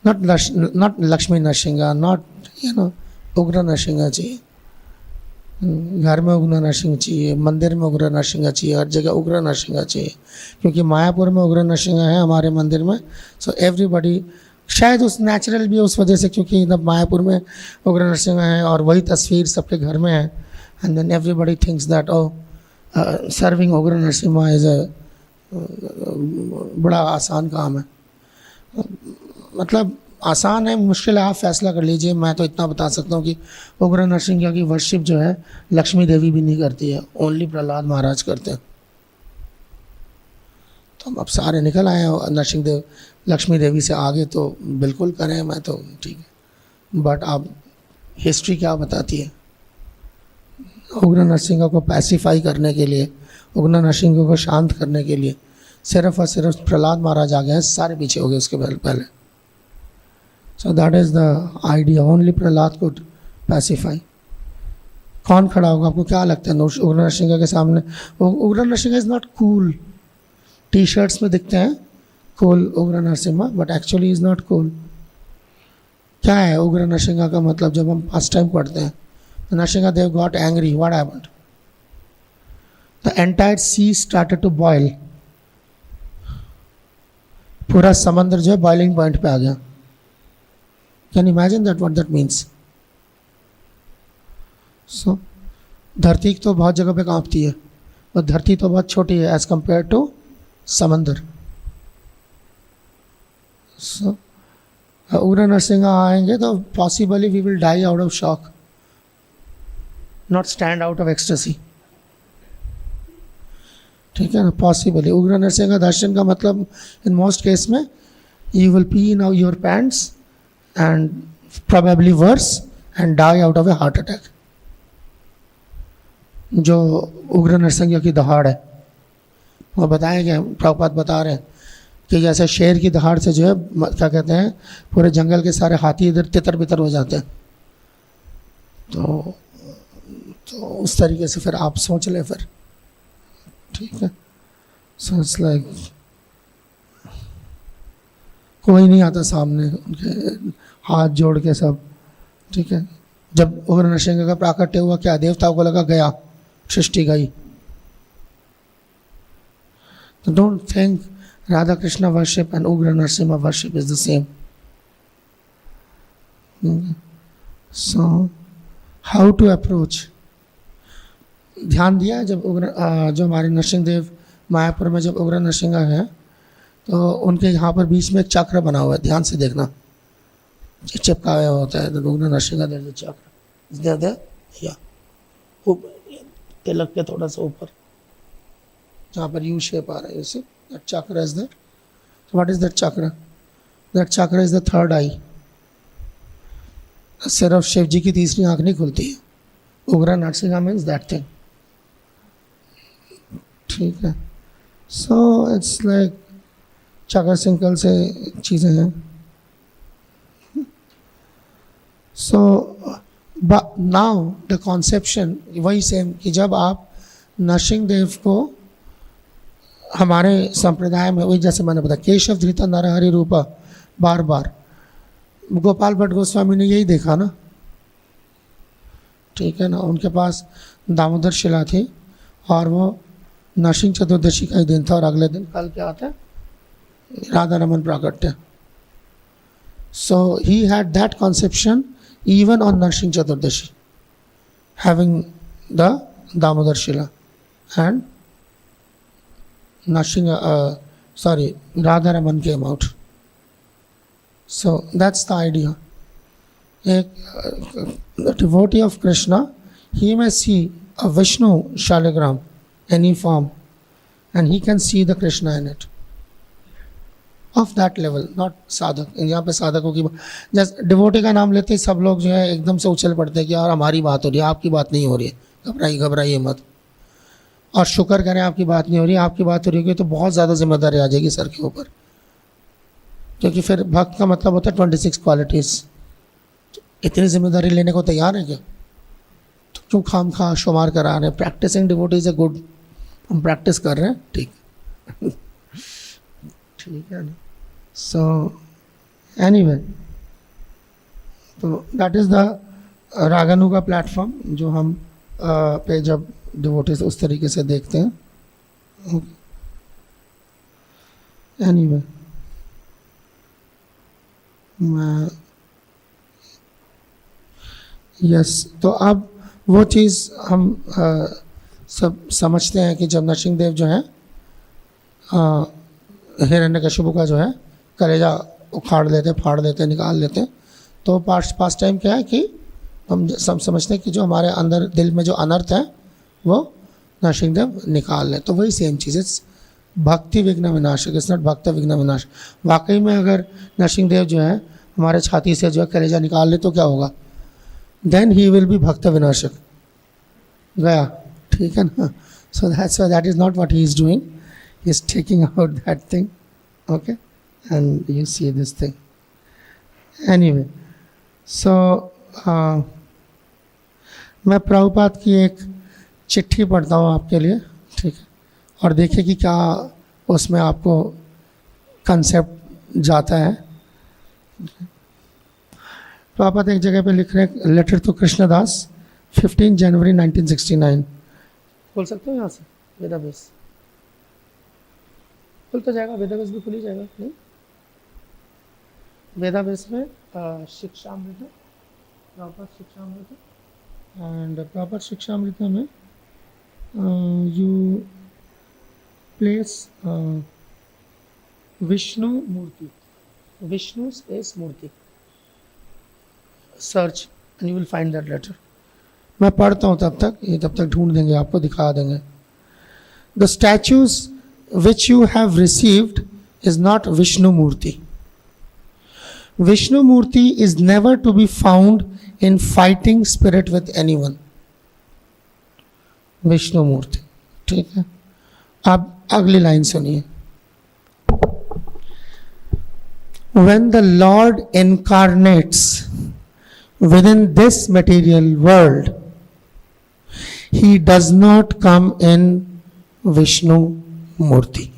नॉट लक्ष्मी नरसिंह, नॉट उग्र नरसिंह चाहिए, घर में उग्र नरसिंह चाहिए, मंदिर में उग्र नरसिंह चाहिए, हर जगह उग्र नरसिंह चाहिए, क्योंकि मायापुर में उग्र नरसिंह है हमारे मंदिर में। सो एवरीबडी, शायद उस नेचुरल भी उस वजह से क्योंकि जब मायापुर में उग्र नरसिंह है और वही तस्वीर सबके घर में है, and then everybody thinks that oh serving Ugra Narasimha is a बड़ा आसान काम है। मतलब आसान है, मुश्किल है, आप फैसला कर लीजिए। मैं तो इतना बता सकता हूँ कि उग्र नरसिंह की वर्शिप जो है लक्ष्मी देवी भी नहीं करती है, ओनली प्रहलाद महाराज करते हैं। तो अब सारे निकल आए हैं नरसिंह देव लक्ष्मी देवी से आगे, तो बिल्कुल करें, मैं तो ठीक है। बट अब हिस्ट्री क्या बताती है, उग्र नरसिंह को पैसिफाई करने के लिए, उग्र नरसिंह को शांत करने के लिए सिर्फ और सिर्फ प्रहलाद महाराज आ गए हैं, सारे पीछे हो गए उसके पहले। सो that is the idea, only Prahlad को पैसिफाई। कौन खड़ा होगा, आपको क्या लगता है उग्र नरसिंह के सामने? Ugra Narasimha is not cool. T shirts में दिखते हैं cool Ugra Narasimha, but actually is not cool. क्या है उग्र नरसिंह का मतलब? जब हम फर्स्ट टाइम पढ़ते हैं तो Narasimha Dev got angry, what happened? The entire sea started to boil. पूरा समंदर जो है बॉइलिंग पॉइंट पे आ गया। Can imagine that, what that means? So धरती तो बहुत जगह पे कांपती है, और धरती तो बहुत छोटी है एज कंपेयर टू समंदर। सो उग्र नरसिंह आएंगे तो possibly we will die out of shock, not stand out of ecstasy. ठीक है ना, पॉसिबली उग्र नरसिंह का दर्शन का मतलब इन मोस्ट केस में you will pee in your pants and probably worse and die out of a heart attack. जो उग्र नरसिंह की दहाड़ है वो बताया गया, प्रभुपाद बता रहे हैं कि जैसे शेर की दहाड़ से जो है क्या कहते हैं, पूरे जंगल के सारे हाथी इधर तितर बितर हो जाते हैं। तो उस तरीके से फिर आप सोच लें फिर, ठीक है। सो इट्स लाइक कोई नहीं आता सामने, उनके हाथ जोड़ के सब, ठीक है। जब उग्र नरसिंह का प्राकट्य हुआ, क्या देवताओं को लगा गया, सृष्टि गई। So don't think Radha Krishna worship and Ugra Narasimha worship is the same. So how to approach? ध्यान दिया जब जो हमारे नरसिंह देव मायापुर में जब उग्र नरसिंह है तो उनके यहाँ पर बीच में एक चक्र बना हुआ है, ध्यान से देखना, चिपकाया होता है। तो उग्र नरसिंह देव चक्र या तिलक के थोड़ा सा ऊपर जहाँ पर यू शेप आ रहा है, इसे दैट चक्र is that. What is that चक्र? दैट चक्र इज द थर्ड आई। सिर्फ शिव जी की तीसरी आंख नहीं खुलती है, उग्र नरसिंह मीन्स दैट थिंग, ठीक है। सो इट्स लाइक चक्र सिंकल से चीज़ें हैं। सो नाउ द कॉन्सेप्शन वही सेम कि जब आप नरसिंह देव को हमारे संप्रदाय में, वही जैसे मैंने बताया, केशव धृता नरहरि रूपा, बार बार गोपाल भट्ट गोस्वामी ने यही देखा ना, ठीक है ना। उनके पास दामोदर शिला थी और वो नरसिंह चतुर्दशी का ही दिन था, और अगले दिन कल क्या आता है, राधा रमन प्राकट्य। So he had that conception even on Narsimha Chaturdashi, having the Damodar Shila and Narsimha, Radha Raman came out. So that's the idea. The devotee of Krishna, he may see a Vishnu shalagram, any form, and he can see the Krishna in it. Of that level, not साधक. यहाँ पे साधकों की जैसे devotee का नाम लेते ही सब लोग जो है एकदम से उछल पड़ते हैं कि यार हमारी बात हो रही है, आपकी बात नहीं हो रही है, घबराइए मत, और शुक्र करें आपकी बात नहीं हो रही है, आपकी बात हो रही है तो बहुत ज़्यादा जिम्मेदारी आ जाएगी सर के ऊपर, क्योंकि फिर भक्त का मतलब होता है 26 क्वालिटीज़. इतनी जिम्मेदारी लेने को तैयार है क्या? तो क्यों खाम खा शुमार करा रहे हैं? प्रैक्टिसिंग डिवोटीज ए गुड, हम प्रैक्टिस कर रहे हैं, ठीक ठीक है ना. सो एनीवे, तो दैट इज़ द रागानु का प्लेटफॉर्म जो हम पे जब डिवोटीज उस तरीके से देखते हैं. एनीवे, मैं यस, तो अब वो चीज़ हम सब समझते हैं कि जब नरसिंहदेव जो है हिरण्यकशिपु का जो है कलेजा उखाड़ लेते, फाड़ देते, निकाल लेते, तो पास टाइम क्या है कि हम सब समझते हैं कि जो हमारे अंदर दिल में जो अनर्थ है वो नरसिंहदेव निकाल लें. तो वही सेम चीज़ है, भक्ति विघ्न विनाशक, इट्स नॉट भक्त विघ्न विनाश. वाकई में अगर नरसिंहदेव जो है हमारे छाती से जो है कलेजा निकाल ले तो क्या होगा? देन ही विल बी भक्त विनाशक. गया, ठीक है ना. So that is not what he is doing. He is taking out that thing, okay, and you see this thing. Anyway, so मैं प्रभुपाद की एक चिट्ठी पढ़ता हूँ आपके लिए, ठीक है, और देखिए कि क्या उसमें आपको कंसेप्ट जाता है. तो आप एक जगह पे लिख रहे हैं, लेटर टू कृष्णदास, 15 जनवरी 1969. खोल सकते हो यहाँ से वेदाबेस? खुल तो जाएगा, वेदाबेस भी खुल ही जाएगा. नहीं, वेदाबेस में Shikshamrita, proper Shikshamrita, and proper Shikshamrita में you place Vishnu murti, Vishnu space murti, search and you will find that letter. मैं पढ़ता हूँ तब तक ढूंढ देंगे, आपको दिखा देंगे. The statues which you have received is not Vishnu murti. Vishnu murti is never to be found in fighting spirit with anyone. Vishnu murti, ठीक है. अब अगली लाइन सुनिए. When the Lord incarnates within this material world, he does not come in Vishnu Murti.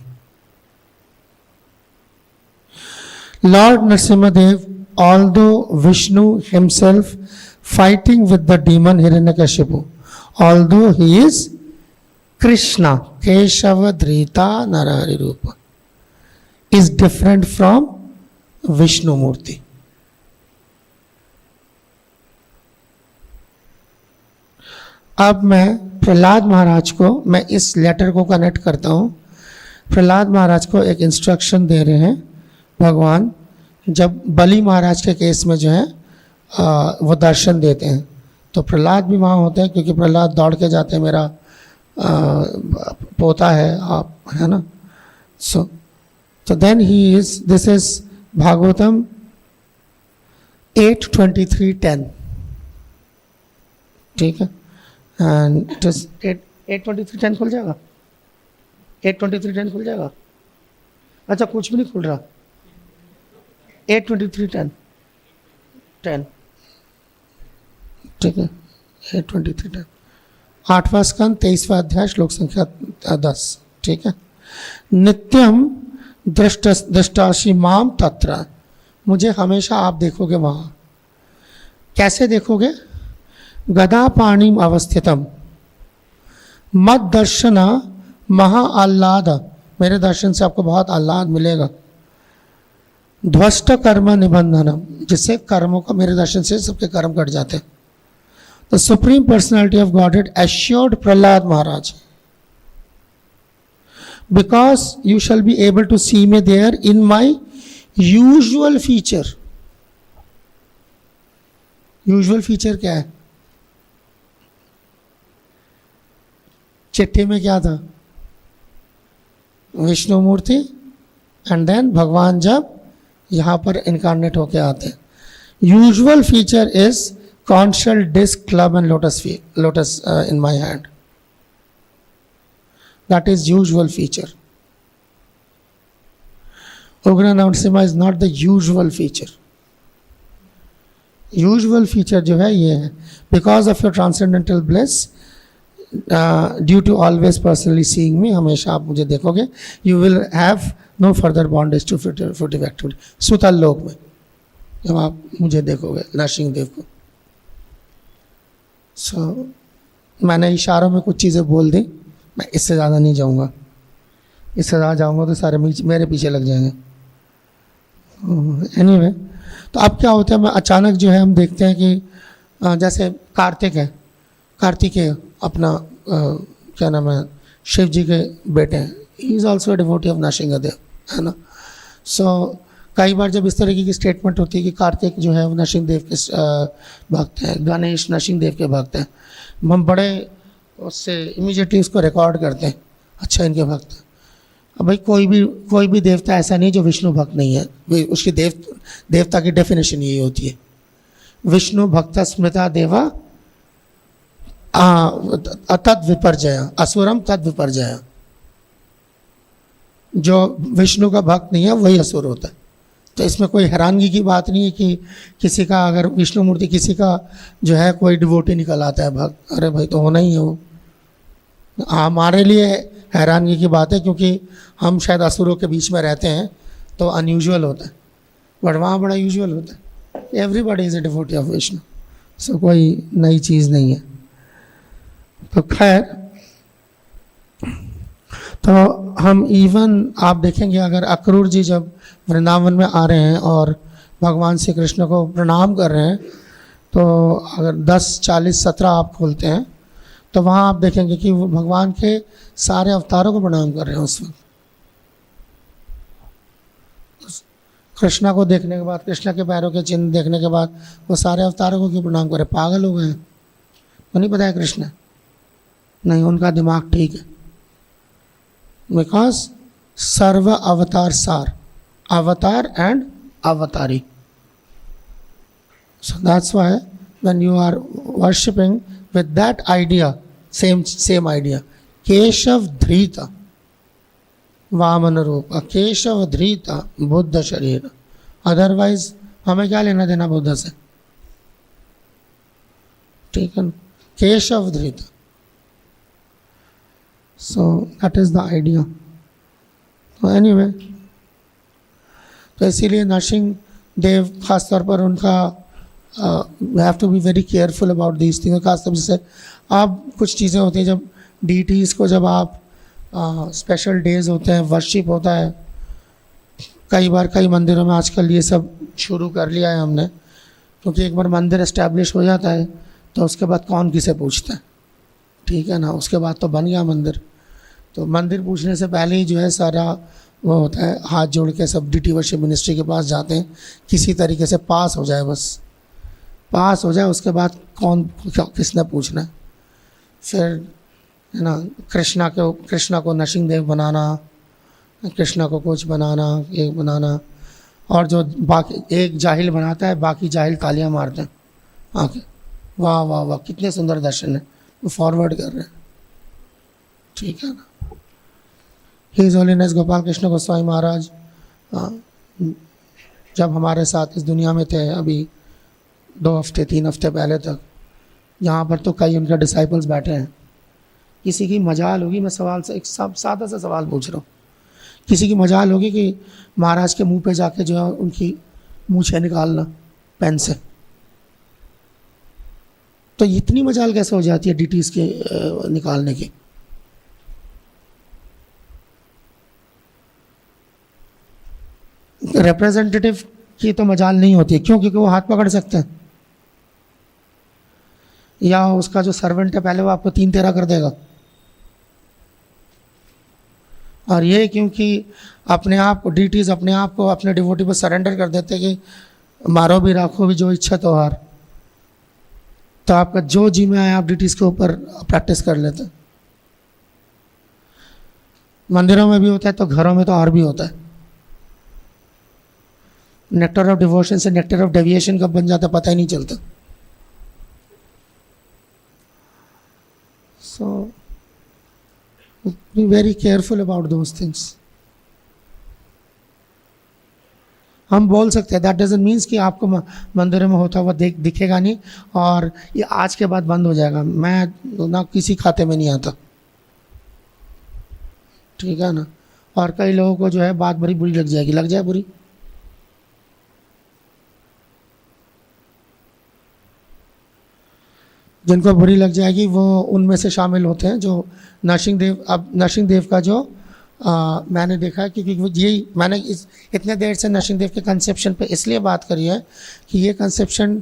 Lord Nrsimhadev, although Vishnu himself fighting with the demon Hiranyakashipu, although he is Krishna, Keshava Dhrita Narahari Rupa, is different from Vishnu मूर्ति. अब मैं प्रहलाद महाराज को, मैं इस letter को connect करता हूँ. प्रहलाद महाराज को एक इंस्ट्रक्शन दे रहे हैं भगवान, जब बलि महाराज के केस में जो है वो दर्शन देते हैं, तो प्रहलाद भी वहाँ होते हैं, क्योंकि प्रहलाद दौड़ के जाते हैं, मेरा पोता है आप, है ना. So then he is, this is Bhagavatam 8:23:10, ठीक है. एंड इट इज 8:23:10 खुल जाएगा, 8:23:10 खुल जाएगा. अच्छा, कुछ भी नहीं खुल रहा. 8:23:10, ठीक है. 8:23:10, 8वां स्कंद 23वां अध्याय श्लोक संख्या 10, ठीक है. नित्यम दृष्टासि माम तत्र, मुझे हमेशा आप देखोगे वहाँ. कैसे देखोगे? गदा पाणिम अवस्थितम, मद दर्शना महा आह्लाद, मेरे दर्शन से आपको बहुत आह्लाद मिलेगा. ध्वस्त कर्म निबंधनम, जिससे कर्मों का, मेरे दर्शन से सबके कर्म कट जाते हैं. The supreme personality of godhead assured Prahlad Maharaj, because you shall be able to see me there in my usual feature. Usual feature क्या है? चिट्ठी में क्या था? विष्णु मूर्ति एंड देन भगवान जब यहाँ पर इनकारनेट होके आते हैं. Usual feature is conch shell disc club and lotus in my hand. That is usual feature. Ugra Narasimha is not the usual feature. Usual feature जो है ये है, because of your transcendental bliss, due to always personally seeing me, हमेशा आप मुझे देखोगे, you will have no further bondage to fruitive activity. Sutala लोक में जब आप मुझे देखोगे नरसिंहदेव को. सो मैंने इशारों में कुछ चीज़ें बोल दी, मैं इससे ज़्यादा नहीं जाऊँगा. इससे ज़्यादा जाऊँगा तो सारे मेरे पीछे लग जाएंगे. एनीवे, तो अब क्या होता है, मैं अचानक जो है हम देखते हैं कि जैसे कार्तिक है, कार्तिकेय अपना क्या नाम है, शिव जी के बेटे हैं. He is also devotee of Narasimhadev, है ना. सो कई बार जब इस तरीके की स्टेटमेंट होती है कि कार्तिक जो है वो नरसिंहदेव के भक्त हैं, गणेश नरसिंहदेव के भक्त हैं, हम बड़े उससे इमीडिएटली उसको रिकॉर्ड करते हैं, अच्छा इनके भक्त हैं. अब भाई कोई भी देवता ऐसा नहीं जो विष्णु भक्त नहीं है. उसकी देवता की डेफिनेशन यही होती है, विष्णु भक्त स्मृता देवा तद विपर्जय, असुरम तद विपर्जय. जो विष्णु का भक्त नहीं है वही असुर होता है. तो इसमें कोई हैरानगी की बात नहीं है कि किसी का अगर विष्णु मूर्ति किसी का जो है कोई डिवोटी निकल आता है भक्त, अरे भाई तो होना ही है वो. हमारे लिए हैरानगी की बात है क्योंकि हम शायद असुरों के बीच में रहते हैं तो अनयूजुअल होता है, बट वहाँ बड़ा यूजुअल होता है. Everybody is a devotee of Vishnu. So कोई नई चीज़ नहीं है. तो खैर, तो हम इवन आप देखेंगे अगर अक्रूर जी जब वृंदावन में आ रहे हैं और भगवान श्री कृष्ण को प्रणाम कर रहे हैं, तो अगर 10, 40, 17 आप खोलते हैं तो वहाँ आप देखेंगे कि वो भगवान के सारे अवतारों को प्रणाम कर रहे हैं. उस वक्त कृष्णा को देखने के बाद, कृष्णा के पैरों के चिन्ह देखने के बाद वो सारे अवतारों को क्यों प्रणाम कर रहे? पागल हो गए हैं? वो नहीं पता है कृष्ण नहीं, उनका दिमाग ठीक है. बिकॉज सर्व अवतार सार, अवतार एंड अवतारी. So that's why when you are worshipping with that idea, same idea, Keshav धृता Vaman रूप, केशव धृता बुद्ध शरीर. अदरवाइज हमें क्या लेना देना बुद्ध से, ठीक है. केशव धृता. So that is the idea. तो एनीवे, तो इसीलिए नरसिंह देव खासतौर पर उनका we have to be very careful about these things. खासतौर से अब कुछ चीज़ें होती हैं जब डीटीज़ को जब आप स्पेशल डेज होते हैं, वर्शिप होता है. कई बार कई मंदिरों में आजकल ये सब शुरू कर लिया है हमने, क्योंकि एक बार मंदिर इस्टेब्लिश हो जाता है तो उसके बाद कौन किसे पूछता है, ठीक है ना. उसके बाद तो बन गया मंदिर, तो मंदिर पूछने से पहले ही जो है सारा वो होता है, हाथ जोड़ के सब डीटी वर्शिप मिनिस्ट्री के पास जाते हैं, किसी तरीके से पास हो जाए, बस पास हो जाए, उसके बाद कौन किसने पूछना है. फिर है ना, कृष्णा को नरसिंहदेव बनाना, कृष्णा को कुछ बनाना, एक बनाना, और जो बाकी एक जाहिल बनाता है बाकी जाहिल तालियां मारते हैं आके, वाह वाह वाह कितने सुंदर दर्शन है, वो फॉरवर्ड कर रहे हैं, ठीक है ना. हिज होलीनेस गोपाल कृष्ण गोस्वामी महाराज जब हमारे साथ इस दुनिया में थे, अभी 2 हफ्ते 3 हफ्ते पहले तक, यहाँ पर तो कई उनके डिसाइपल्स बैठे हैं. किसी की मजाल होगी, मैं सवाल से एक सादा सा सवाल पूछ रहा हूँ, किसी की मजाल होगी कि महाराज के मुंह पे जाके जो है उनकी मूछें निकालना पेन से, तो इतनी मजाल कैसे हो जाती है डीटीज के निकालने की. रिप्रेजेंटेटिव की तो मजाल नहीं होती है, क्यों? क्योंकि वो हाथ पकड़ सकते हैं, या उसका जो सर्वेंट है पहले वो आपको 3-13 कर देगा. और ये क्योंकि अपने आप को डीटीज अपने आप को अपने डिवोटी पर सरेंडर कर देते कि मारो भी राखो भी जो इच्छा तो हार, तो आपका जो जी में आया आप डिटीज के ऊपर प्रैक्टिस कर लेते हैं। मंदिरों में भी होता है तो घरों में तो और भी होता है। नेक्टर ऑफ डिवोशन से नेक्टर ऑफ डेविएशन कब बन जाता पता ही नहीं चलता। So be very careful about those things. हम बोल सकते हैं दैट डजंट मीन्स कि आपको मंदिर में होता हुआ दिखेगा नहीं और ये आज के बाद बंद हो जाएगा। मैं ना किसी खाते में नहीं आता, ठीक है ना। और कई लोगों को जो है बात बड़ी बुरी लग जाएगी, लग जाए बुरी। जिनको बुरी लग जाएगी वो उनमें से शामिल होते हैं जो नरसिंहदेव। अब नरसिंहदेव का जो मैंने देखा है क्योंकि यही मैंने इतने देर से नरसिंहदेव के कंसेप्शन पे इसलिए बात करी है कि ये कंसेप्शन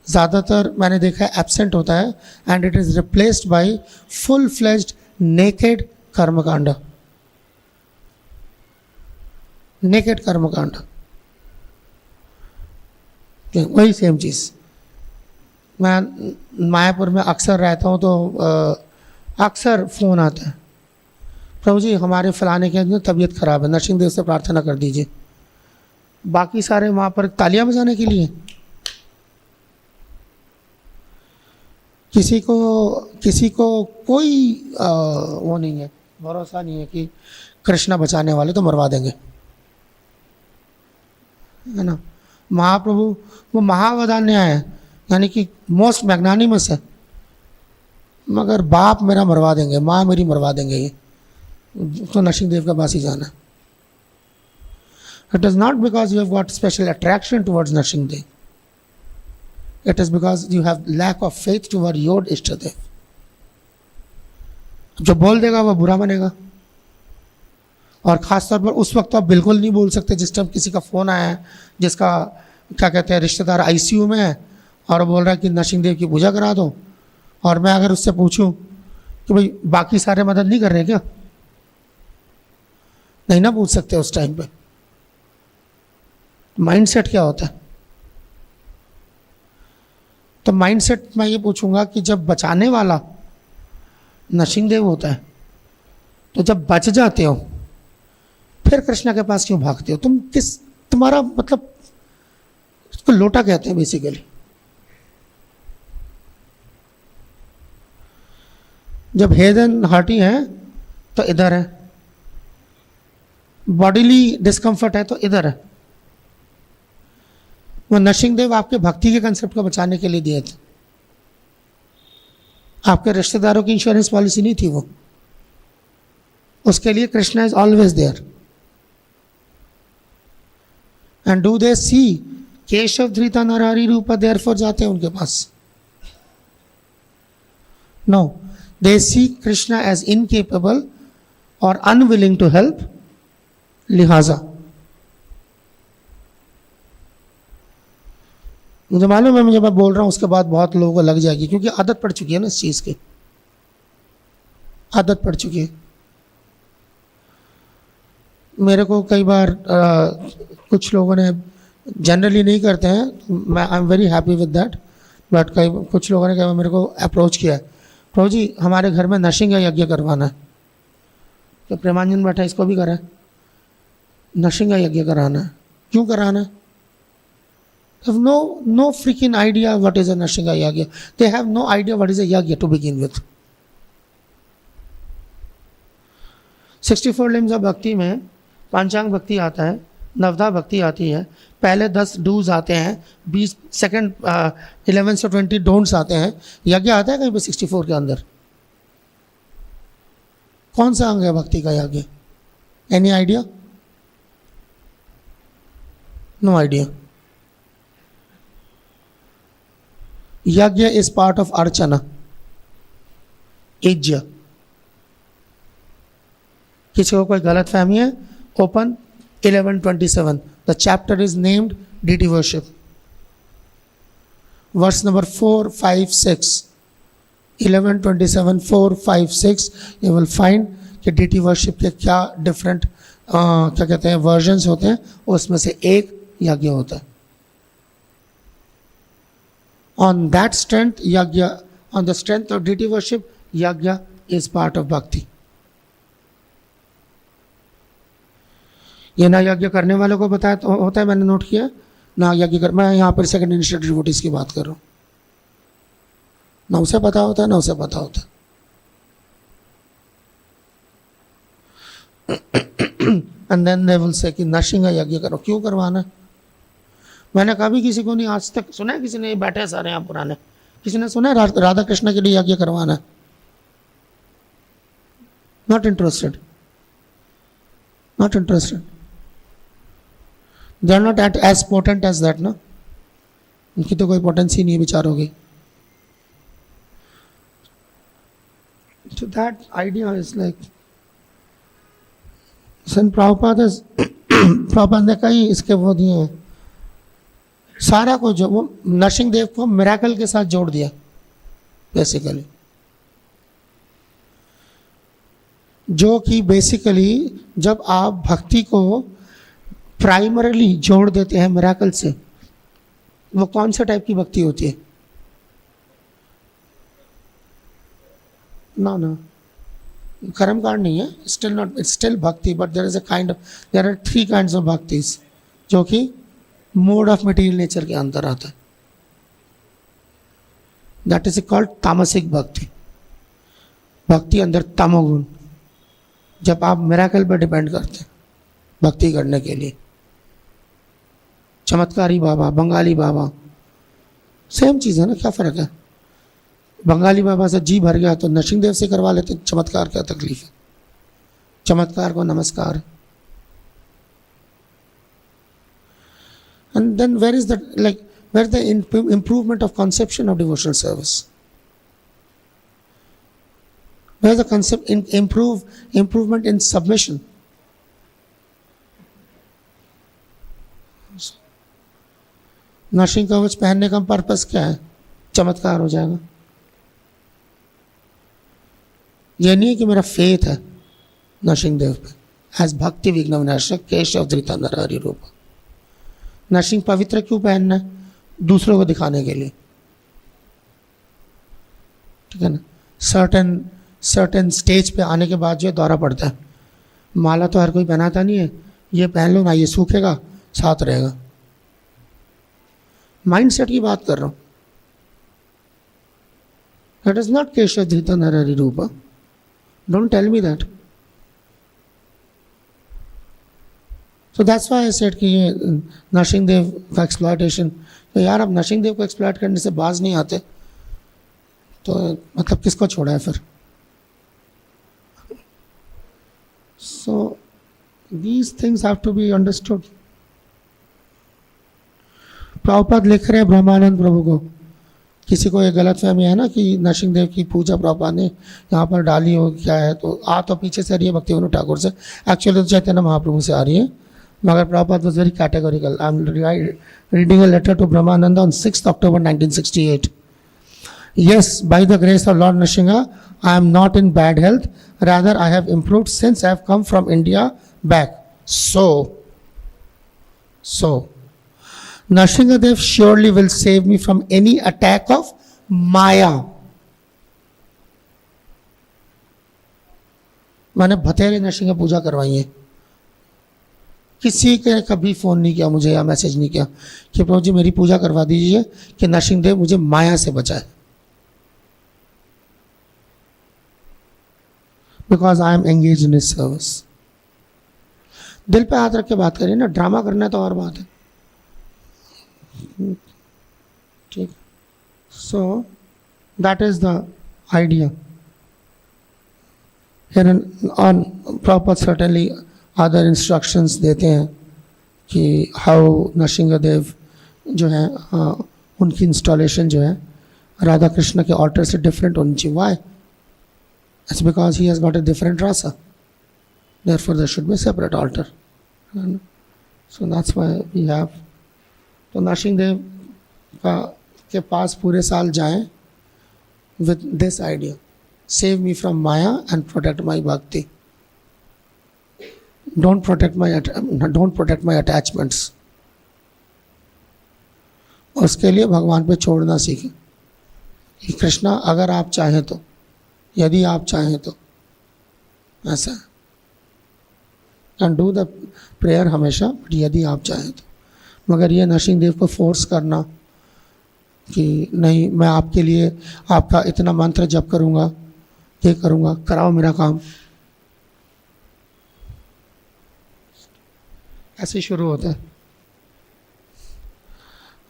ज़्यादातर मैंने देखा है एब्सेंट होता है and it is replaced by full fledged naked कर्मकांड। नेकेड कर्मकांड वही सेम चीज़। मैं मायापुर में अक्सर रहता हूँ तो अक्सर फ़ोन आता है, प्रभु जी हमारे फलाने के अंदर तबीयत खराब है, नरसिंहदेव से प्रार्थना कर दीजिए। बाकी सारे वहाँ पर तालियां बजाने के लिए। किसी को कोई वो नहीं है, भरोसा नहीं है कि कृष्णा बचाने वाले तो मरवा देंगे, है ना। महाप्रभु वो महावदान्य है, यानी कि मोस्ट मैग्नानिमस है, मगर बाप मेरा मरवा देंगे, माँ मेरी मरवा देंगे, ये तो नरसिंहदेव का पास ही जाना। It is not because you have got special attraction towards Narasimhadev, it is because you have lack of faith toward your ishta deva. जो बोल देगा वह बुरा बनेगा। और ख़ासतौर पर उस वक्त तो आप बिल्कुल नहीं बोल सकते जिस टाइम किसी का फ़ोन आया है, जिसका क्या कहते हैं रिश्तेदार आईसीयू में है और बोल रहा है कि नरसिंहदेव की पूजा करा दो, और मैं अगर उससे पूछूं कि भाई बाकी सारे मदद नहीं कर रहे क्या, नहीं ना पूछ सकते उस टाइम पे। माइंडसेट क्या होता है? तो माइंडसेट मैं ये पूछूंगा कि जब बचाने वाला नरसिंहदेव होता है तो जब बच जाते हो फिर कृष्णा के पास क्यों भागते हो? तुम्हारा मतलब इसको लोटा कहते हैं बेसिकली। जब हेदन हार्टी है तो इधर है, बॉडीली डिस्कम्फर्ट है तो इधर है। वो नरसिंहदेव आपके भक्ति के कंसेप्ट को बचाने के लिए दिए थे, आपके रिश्तेदारों की इंश्योरेंस पॉलिसी नहीं थी वो। उसके लिए Krishna is always there. And do they see Keshava धृता नरहरि रूपा, देयरफॉर जाते हैं उनके पास? No, they see Krishna as incapable और अनविलिंग टू हेल्प, लिहाजा। मुझे मालूम है, मुझे मैं बोल रहा हूं उसके बाद बहुत लोगों को लग जाएगी, क्योंकि आदत पड़ चुकी है ना इस चीज की, आदत पड़ चुकी है। मेरे को कई बार कुछ लोगों ने, जनरली नहीं करते हैं, मैं I am very happy with that, but कुछ लोगों ने मेरे को अप्रोच किया, प्रभु जी हमारे घर में नरसिंह यज्ञ करवाना है। तो प्रेमानंद बैठा, इसको भी करा है, नरसिंह यज्ञ कराना है। क्यों कराना है? have no freaking idea what is a Nrsimha Yagya. They have no idea what is a Yagya to begin with. 64 limbs of भक्ति में पांचांग भक्ति आता है, नवदा भक्ति आती है, पहले 10 डूज आते हैं, 20 सेकंड 11 से 20 डोंट्स आते हैं। यज्ञ आता है कहीं पे 64 के अंदर? कौन सा अंग है भक्ति का यज्ञ? Any idea? No idea. Yajna is part of archana, yajna. किसी को कोई गलत फहमी है? Open 11:27, the chapter is named deity worship, verse number 4, 5, 6, 11:27, 4, 5, 6, you will find कि डीटी वर्शिप के क्या डिफरेंट क्या कहते हैं वर्जन्स होते हैं, उसमें से एक यज्ञ होता है। On that strength, yagya, on the strength of deity worship, yagya is part of bhakti. ये ना यज्ञ करने वालों को बताया तो होता है, मैंने नोट किया ना यज्ञ कर, मैं यहाँ पर सेकंड इनिशिएटेड डिवोटीज की बात कर रहा हूँ, ना उसे पता होता है ना उसे पता होता है. And then they will say कि नशिंग यज्ञ करो, क्यों करवाना है? मैंने कभी किसी को नहीं आज तक सुना है, किसी ने बैठे हैं सारे यहाँ पुराने, किसी ने सुना है राधा कृष्ण के लिए यज्ञ करवाना है? Not interested, not interested. They are not as potent as that ना, उनकी तो कोई पोटेंसी नहीं है बेचारों की. So that idea is like, सन प्रभुपाद ने कई इसके वो दिए हैं, सारा को जो वो नरसिंह देव को मिरेकल के साथ जोड़ दिया बेसिकली, जो कि बेसिकली जब आप भक्ति को प्राइमरीली जोड़ देते हैं मिरेकल से, वो कौन सा टाइप की भक्ति होती है? ना ना कर्म कांड नहीं है, still not, it's still bhakti, but there is a kind of, there are 3 kinds of bhaktis जो कि मोड ऑफ मटेरियल नेचर के अंदर आता है. दैट इज कॉल्ड तामसिक भक्ति, भक्ति अंदर तमोगुण, जब आप मिरेकल पर डिपेंड करते हैं भक्ति करने के लिए. चमत्कारी बाबा, बंगाली बाबा, सेम चीज़ है ना, क्या फ़र्क है? बंगाली बाबा से जी भर गया तो नरसिंह देव से करवा लेते, चमत्कार क्या तकलीफ है? चमत्कार को नमस्कार. And then where is the like where the improvement of conception of devotional service? Where is the concept in improvement in submission? Narasimha कवच पहनने का पर्पस क्या है? चमत्कार हो जाएगा. यह नहीं है कि मेरा फेथ है नरसिंह देव पे, एज भक्ति विघ्न विनाशक केशव धृता नरहरि रूप. नरसिंह पवित्र क्यों पहनना है? दूसरों को दिखाने के लिए, ठीक है ना. सर्टेन स्टेज पे आने के बाद जो दौरा पड़ता है, माला तो हर कोई पहनाता नहीं है, ये पहन लो ना, ये सूखेगा साथ रहेगा. माइंडसेट की बात कर रहा हूं. दैट इज नॉट केशव धृता नरहरि रूप. Don't tell me that. So that's why I said कि ये नरसिंह देव का एक्सप्लॉयटेशन, तो यार अब नरसिंह देव को एक्सप्लॉयट करने से बाज नहीं आते तो मतलब किसको छोड़ा है फिर? So these things have to be understood. Prabhupada लिख रहे हैं ब्रह्मानंद प्रभु को, किसी को ये गलत फहमी है ना कि नरसिंह देव की पूजा प्रभुपाद ने यहाँ पर डाली हो, क्या है? तो पीछे से आ रही है भक्तिविनोद ठाकुर से, एक्चुअली तो चैतन्य महाप्रभु से आ रही है, मगर Prabhupada was very categorical. I am reading a letter to Brahmananda on 6 October 1968. Yes, by the grace of Lord Nrsimha, I am not in bad health. Rather, I have improved since I have come from India back. So, Nrsimha Dev surely will save me from any attack of Maya. मैंने भतेरे नरसिंह पूजा करवाई है, किसी के कभी phone नहीं किया मुझे या मैसेज नहीं किया कि प्रभु जी मेरी पूजा करवा दीजिए कि नरसिंह देव मुझे माया से बचाए. Because I am engage in his service. दिल पे हाथ रख के बात करिए ना, ड्रामा करना है तो और बात है, ठीक. सो that is the idea. On proper certainly other instructions देते हैं कि हाउ नरसिंह देव जो है उनकी इंस्टॉलेशन जो है राधा कृष्ण के ऑल्टर से डिफरेंट होनी चाहिए. Y? It's because he has got a different rasa. Therefore, there should be a separate altar. So that's why we have. तो नरसिंह देव के पास पूरे साल जाएं with this idea. Save me from Maya and protect my bhakti. Don't protect my attachments. उसके लिए भगवान पे छोड़ना सीखें कि कृष्णा अगर आप चाहें तो, यदि आप चाहें तो, ऐसा कैन डू द प्रेयर हमेशा, बट यदि आप चाहें तो। मगर ये नरसिंह देव को फोर्स करना कि नहीं मैं आपके लिए आपका इतना मंत्र जप करूँगा, ये करूँगा, कराओ मेरा काम, ऐसे शुरू होता है।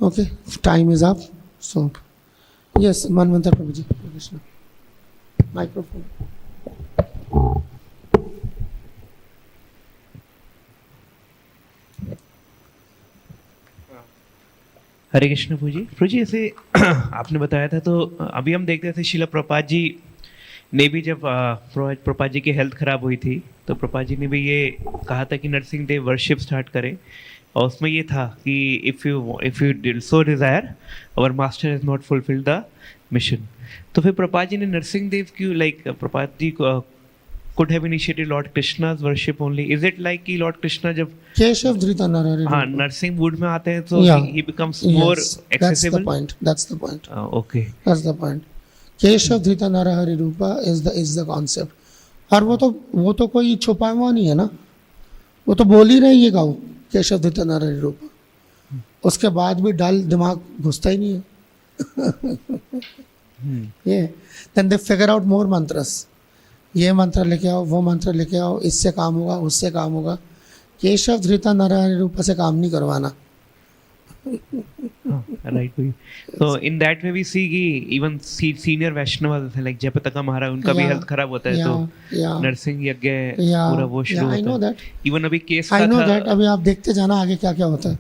Okay, time is up. So yes, Manvantara Prabhu ji, Krishna microphone. Hare Krishna Prabhu ji ऐसे आपने बताया था, तो अभी हम देखते थे शिला प्रभुपाद जी ने भी जब प्रभुपाद जी की हेल्थ खराब हुई थी तो प्रभुपाद जी ने भी ये कहा था कि नरसिंह देव वर्शिप स्टार्ट करें, और उसमें ये था कि if you so desire our master has not fulfilled the mission. तो फिर प्रभुपाद जी ने नरसिंह देव क्यों, like Prabhupada ji could have initiated Lord Krishna's worship only? Is it like कि Lord Krishna जब केशव धृता नारायण, हाँ नरसिंह वुड में आते हैं तो he becomes more accessible? That's the point. Okay. That's the point. Keshav धृता Narayan Rupa is the concept. और वो तो कोई छुपा हुआ नहीं है ना, वो तो बोल ही रही है गाओ केशव धृता नारायण रूपा, उसके बाद भी डल दिमाग घुसता ही नहीं है। ये then they figure out more mantras, ये मंत्र लेके आओ, वो मंत्र लेके आओ, इससे काम होगा, उससे काम होगा। केशव धृता नारायण रूप से काम नहीं करवाना। राइट। तो इन दैट वे वी सी कि इवन सीनियर वैष्णव लाइक जयप्रताप महाराज, उनका भी हेल्थ खराब होता है तो नरसिंह यज्ञ पूरा वो शुरू होता है। आई नो दैट, इवन अभी केस का आई नो था। दैट, अभी आप देखते जाना आगे क्या क्या होता है।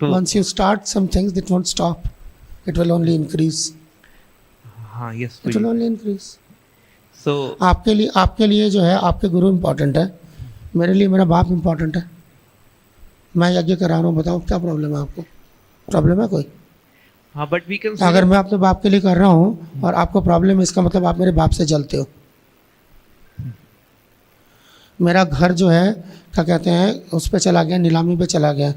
Once you start some things it won't stop, it will only increase. हाँ yes, it will only increase. So आपके लिए जो है आपके गुरु इम्पोर्टेंट है, मेरे लिए मेरा बाप इम्पोर्टेंट है। मैं यज्ञ करा रहा हूँ, बताओ क्या प्रॉब्लम है आपको? प्रॉब्लम है कोई? हाँ बट वी कैन, अगर मैं अपने बाप के लिए कर रहा हूँ और आपको प्रॉब्लम है, इसका मतलब आप मेरे बाप से जलते हो। मेरा घर जो है क्या कहते हैं उस पर चला गया, नीलामी पे चला गया,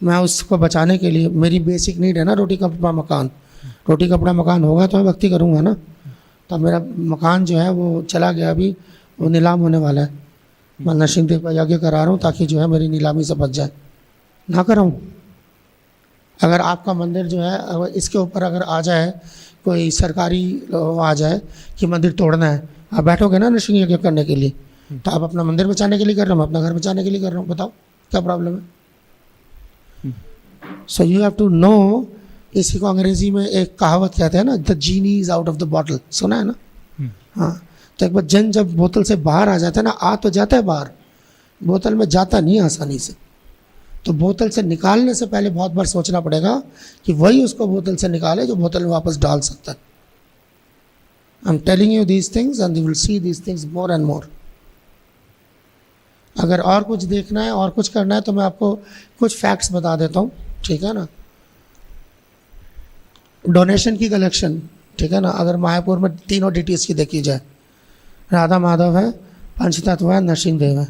मैं उसको बचाने के लिए, मेरी बेसिक नीड है ना रोटी कपड़ा मकान, रोटी कपड़ा मकान होगा तो मैं भक्ति करूँगा ना। तो मेरा मकान जो है वो चला गया, अभी वो नीलाम होने वाला है। मैं नरसिंह देव का यज्ञ करा रहा हूँ ताकि जो है मेरी नीलामी से बच जाए, ना कराऊँ। अगर आपका मंदिर जो है अगर इसके ऊपर अगर आ जाए कोई सरकारी आ जाए कि मंदिर तोड़ना है, आप बैठोगे ना नरसिंह यज्ञ करने के लिए, तो आप अपना मंदिर बचाने के लिए कर रहे हो, मैं अपना घर बचाने के लिए कर रहा हूँ, बताओ क्या प्रॉब्लम है? So you have to know, इसी को अंग्रेजी में एक कहावत कहते हैं ना, the genie is out of the bottle, सुना है ना? हाँ, तो एक बार जब बोतल से बाहर आ जाता है ना, आ तो जाता है बाहर, बोतल में जाता नहीं आसानी से। तो बोतल से निकालने से पहले बहुत बार सोचना पड़ेगा कि वही उसको बोतल से निकाले जो बोतल में वापस डाल सकता है। I am telling you these things and you will see these things more and more. अगर और कुछ देखना है और कुछ करना है तो मैं आपको कुछ फैक्ट्स बता देता हूँ, ठीक है ना? डोनेशन की कलेक्शन, ठीक है ना? अगर मायापुर में तीनों डिटीज की देखी जाए, राधा माधव है, पंचतत्व है, नरसिंह देव है,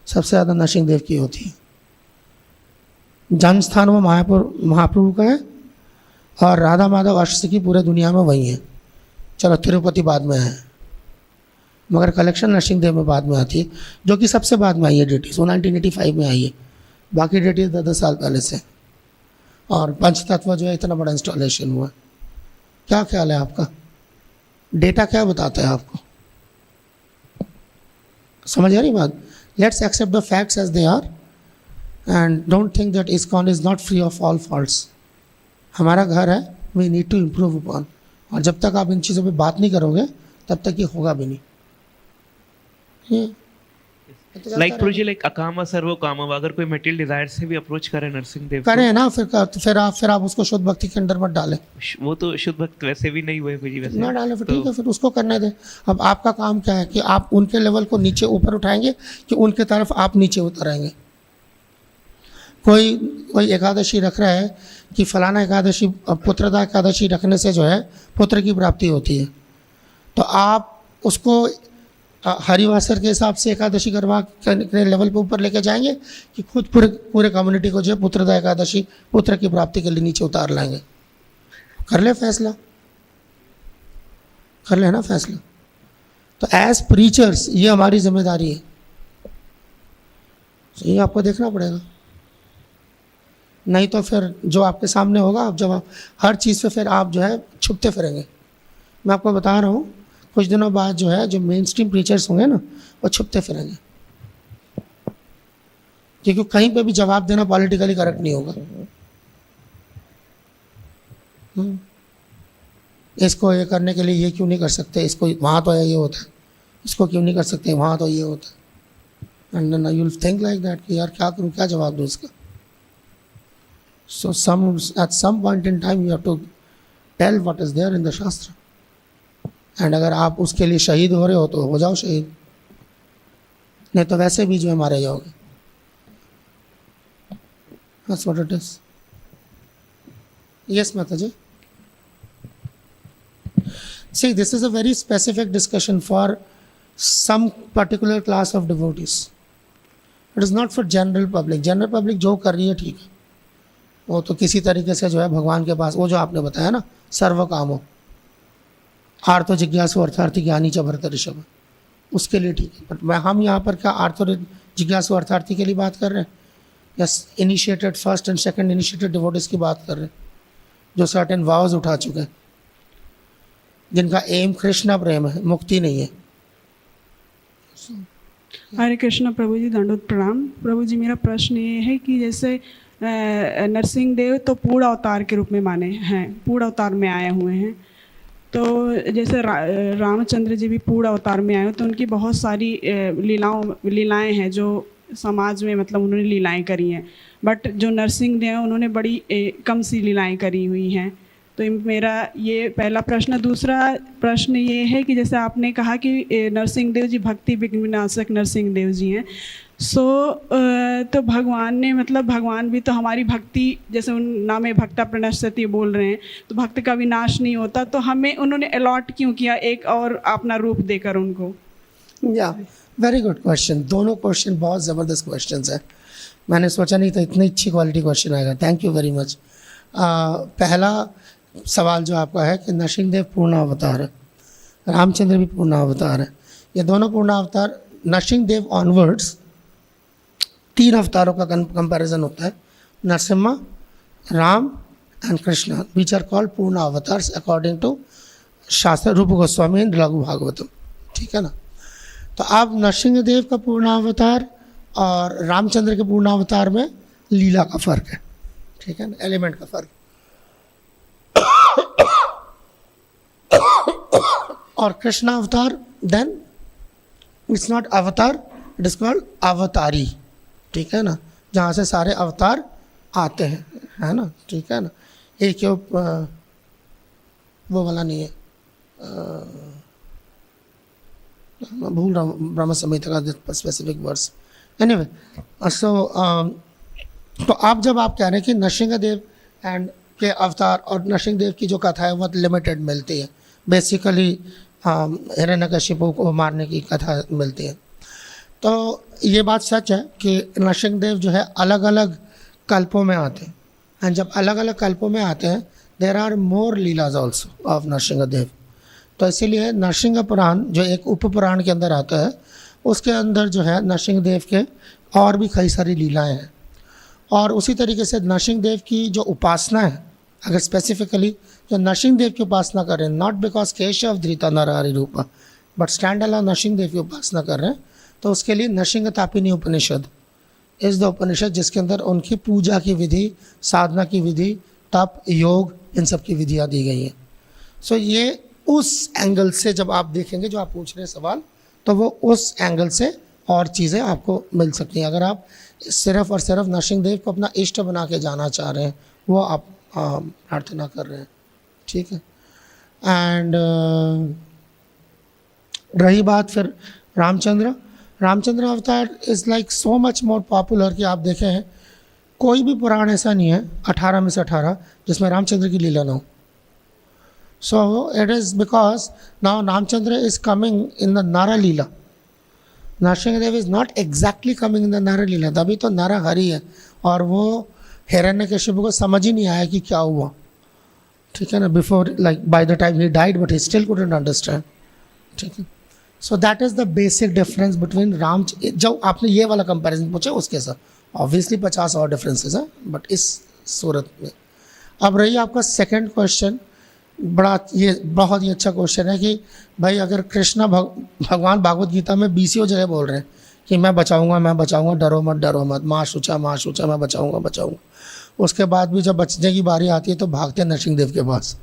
सबसे ज़्यादा नरसिंह देव की होती है। जन्म स्थान वो मायापुर महाप्रभु का है और राधा माधव अष्टसिद्धि पूरे दुनिया में वही है। चलो तिरुपति बाद में है, मगर कलेक्शन नरसिंह देव में बाद में आती है, जो कि सबसे बाद में आई है डिटीज, वो 1985 में आई है, बाकी डिटीज 10 साल पहले से। और पंचतत्व जो है इतना बड़ा इंस्टॉलेशन हुआ, क्या ख्याल है आपका? डेटा क्या बताता है आपको? समझ आ रही बात? Let's accept the facts as they are and don't think that ISKCON is not free of all faults. हमारा घर है, we need to improve upon, और जब तक आप इन चीज़ों पे बात नहीं करोगे तब तक ये होगा भी नहीं। लाइक प्रोजी लाइक अकामा सर्वो कामा, अगर कोई मेटेरियल डिजायर से भी अप्रोच करे नरसिंह देव करें ना, फिर आप उसको शुद्ध भक्ति के अंदर मत डालें। वो तो शुद्ध भक्त वैसे भी नहीं हुए जी, वैसे ना डालें, फिर ठीक है, फिर उसको करने दें। अब आपका काम क्या है कि आप उनके लेवल को नीचे ऊपर उठाएंगे कि उनके तरफ आप नीचे उतरेंगे। कोई एकादशी रख रहा है कि फलाना एकादशी, पुत्रदा एकादशी रखने से जो है पुत्र की प्राप्ति होती है, तो आप उसको हरिवासर के हिसाब से एकादशी करवा के लेवल पे ऊपर लेके जाएंगे कि खुद पूरे कम्युनिटी को जो है पुत्रदा एकादशी पुत्र की प्राप्ति के लिए नीचे उतार लाएंगे? कर ले फैसला, कर लेना फैसला। तो एज प्रीचर्स ये हमारी जिम्मेदारी है, ये आपको देखना पड़ेगा। नहीं तो फिर जो आपके सामने होगा, आप जब हर चीज़ पे फिर आप जो है छुपते फिरेंगे। मैं आपको बता रहा हूँ, कुछ दिनों बाद जो है जो मेन स्ट्रीम प्रीचर्स होंगे ना, वो छुपते फिरेंगे, क्योंकि कहीं पे भी जवाब देना पॉलिटिकली करेक्ट नहीं होगा। इसको ये करने के लिए ये क्यों नहीं कर सकते, इसको वहाँ तो ये होता है, इसको क्यों नहीं कर सकते, वहाँ तो ये होता है। And you will think like that कि यार क्या करूँ, क्या जवाब दूँ इसका। सो at some point in time you have to tell what is there in the शास्त्र। एंड अगर आप उसके लिए शहीद हो रहे हो तो हो जाओ शहीद, नहीं तो वैसे भी जो है मारे जाओगे। That's what it is. Yes, Mataji. See, this is a very specific discussion for some particular class of devotees. It is not for general public. General public जो कर रही है ठीक है, वो तो किसी तरीके से जो है भगवान के पास, वो जो आपने बताया ना, सर्व कामो आर्तो जिज्ञासु अर्थार्थी ज्ञानी च भरत ऋषभ, उसके लिए ठीक है। बट मैं हम यहाँ पर क्या आर्तो जिज्ञासु अर्थार्थी के लिए बात कर रहे हैं, या initiated first and second initiated devotees की बात कर रहे हैं, जो सर्टेन वाव्स उठा चुके हैं, जिनका एम कृष्णा प्रेम है, मुक्ति नहीं है। हरे कृष्ण प्रभु जी, दंडोत प्रणाम। प्रभु जी, मेरा प्रश्न ये है कि जैसे नरसिंह देव तो पूर्ण अवतार के रूप में माने हैं, पूर्ण अवतार में आए हुए हैं, तो जैसे रामचंद्र जी भी पूर्ण अवतार में आए हो, तो उनकी बहुत सारी लीलाएं हैं जो समाज में मतलब उन्होंने लीलाएं करी हैं। बट जो नरसिंह देव उन्होंने बड़ी कम सी लीलाएं करी हुई हैं। तो मेरा ये पहला प्रश्न। दूसरा प्रश्न ये है कि जैसे आपने कहा कि नरसिंह देव जी भक्ति विघ्न विनाशक नरसिंह देव जी हैं, तो भगवान ने मतलब भगवान भी तो हमारी भक्ति, जैसे उन नामे भक्ता प्रणश्यति बोल रहे हैं, तो भक्त का विनाश नहीं होता, तो हमें उन्होंने अलॉट क्यों किया एक और अपना रूप देकर उनको? या वेरी गुड क्वेश्चन। दोनों क्वेश्चन बहुत ज़बरदस्त क्वेश्चन है, मैंने सोचा नहीं था इतनी अच्छी क्वालिटी क्वेश्चन आएगा। Thank you very much. पहला सवाल जो आपका है कि नरसिंह देव पूर्ण अवतार है, रामचंद्र भी पूर्ण अवतार है, ये दोनों पूर्ण अवतार। नरसिंह देव ऑनवर्ड्स 3 अवतारों का कंपैरिजन होता है, Narasimha, Rama and Krishna, which are called purna avatars according to shastra, Rupa Goswami and लघु भागवतम। ठीक है ना। तो अब नरसिंह देव का पूर्ण अवतार और रामचंद्र के पूर्ण अवतार में लीला का फर्क है, ठीक है ना, एलिमेंट का फर्क। और कृष्ण अवतार देन इट्स नॉट अवतार, इट इज कॉल्ड अवतारी। ठीक है ना, जहाँ से सारे अवतार आते हैं, है ना। ठीक है ना, एक वो वाला नहीं है, मैं भूल रहा हूँ ब्रह्म संहिता का स्पेसिफिक वर्ड्स। एनीवे, सो तो आप जब आप कह रहे हैं कि नरसिंह देव एंड के अवतार और नरसिंह देव की जो कथा है बहुत लिमिटेड मिलती है, बेसिकली हिरण्यकशिपु को मारने की कथा मिलती है, तो ये बात सच है कि नरसिंह देव जो है अलग अलग कल्पों में आते हैं, एंड जब अलग अलग कल्पों में आते हैं there are more lilas also of Narasimha Dev. तो इसीलिए नरसिंह पुराण जो एक उप पुराण के अंदर आता है, उसके अंदर जो है नरसिंह देव के और भी कई सारी लीलाएं हैं। और उसी तरीके से नरसिंह देव की जो उपासना है, अगर स्पेसिफिकली जो नरसिंह देव की उपासना कर रहे हैं, नॉट बिकॉज केशव धृता नरहरि रूपा, but stand alone Narasimha Dev की उपासना कर रहे हैं, तो उसके लिए नरसिंह तापिनी उपनिषद इस द उपनिषद जिसके अंदर उनकी पूजा की विधि, साधना की विधि, तप, योग, इन सब की विधियाँ दी गई हैं। सो ये उस एंगल से जब आप देखेंगे जो आप पूछ रहे हैं सवाल, तो वो उस एंगल से और चीज़ें आपको मिल सकती हैं। अगर आप सिर्फ और सिर्फ नरसिंह देव को अपना इष्ट बना के जाना चाह रहे हैं, वो आप प्रार्थना कर रहे हैं, ठीक है। एंड रही बात फिर रामचंद्र अवतार is like so much more popular कि आप देखें हैं कोई भी पुराण ऐसा नहीं है 18 में से 18 जिसमें रामचंद्र की लीला ना हो। So it is because now Ramachandra is coming in the nara lila Narasimhadev is not exactly coming in the nara lila, तभी तो नर हरि है और वो हिरण्यकशिपु को समझ ही नहीं आया कि क्या हुआ, ठीक है ना, before like by the time he died but he still couldn't understand, ठीक है। सो that is the basic difference between Ram, जब आपने ये वाला कंपैरिजन पूछा उसके साथ ऑब्वियसली 50 और डिफरेंसेस हैं, बट इस सूरत में। अब रही आपका सेकंड क्वेश्चन, ये बहुत ही अच्छा क्वेश्चन है कि भाई अगर कृष्णा भगवान भागवत गीता में 20 जगह बोल रहे हैं कि मैं बचाऊंगा, डरो मत, माँ शुचा मैं बचाऊंगा, उसके बाद भी जब बचने की बारी आती है तो भागते हैं नरसिंहदेव के पास,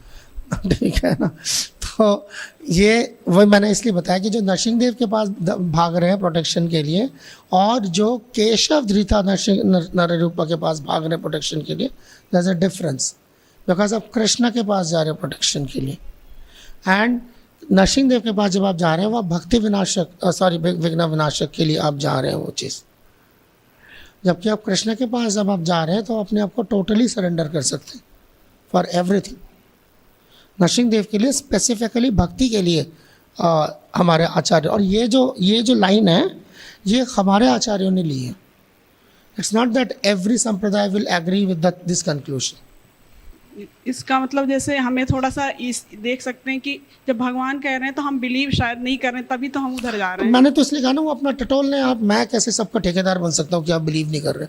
ठीक है ना। तो ये वही मैंने इसलिए बताया कि जो नरसिंहदेव के पास भाग रहे हैं प्रोटेक्शन के लिए और जो केशव धृता नररूपा के पास भाग रहे हैं प्रोटेक्शन के लिए, there is a difference, because आप कृष्णा के पास जा रहे हैं प्रोटेक्शन के लिए एंड नरसिंहदेव के पास जब आप जा रहे हैं वो भक्ति विनाशक विघ्न विनाशक के लिए आप जा रहे हैं वो चीज़। जबकि आप कृष्ण के पास जब आप जा रहे हैं तो अपने आप को टोटली सरेंडर कर सकते हैं फॉर एवरीथिंग। नरसिंहदेव के लिए स्पेसिफिकली भक्ति के लिए हमारे आचार्य, और ये जो लाइन है ये हमारे आचार्यों ने ली है। It's not that every sampradaya will agree with this conclusion. इसका मतलब जैसे हमें थोड़ा सा इस देख सकते हैं कि जब भगवान कह रहे हैं तो हम बिलीव शायद नहीं कर रहे हैं, तभी तो हम उधर जा रहे हैं। मैंने तो इसलिए कहा ना वो अपना टटोल ने, आप मैं कैसे सबका ठेकेदार बन सकता हूँ कि आप बिलीव नहीं कर रहे,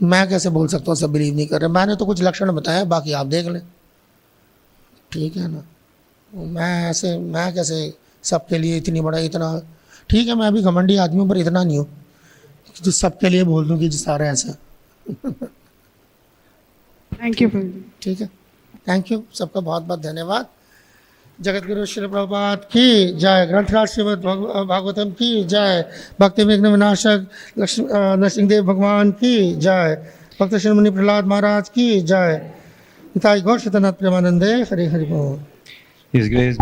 मैं कैसे बोल सकता हूँ सब बिलीव नहीं कर रहे। मैंने तो कुछ लक्षण बताया, बाकी आप देख लें, ठीक है ना। मैं कैसे सबके लिए इतना ठीक है, मैं भी घमंडी आदमी हूँ पर इतना नहीं हूँ जो सबके लिए बोल दूँ कि सारे ऐसा। थैंक यू प्रभु जी। ठीक है, थैंक यू, सबका बहुत बहुत धन्यवाद। जगत गुरु श्री प्रभुपाद की जय, ग्रंथराज श्रीमद् भागवतम की जय, भक्ति विघ्न विनाशक नरसिंहदेव भगवान की जय, भक्त श्री मुनि प्रहलाद महाराज की जय। निताई गौर सतनाथ प्रेमानंदे, हरि हरि बोल। His Grace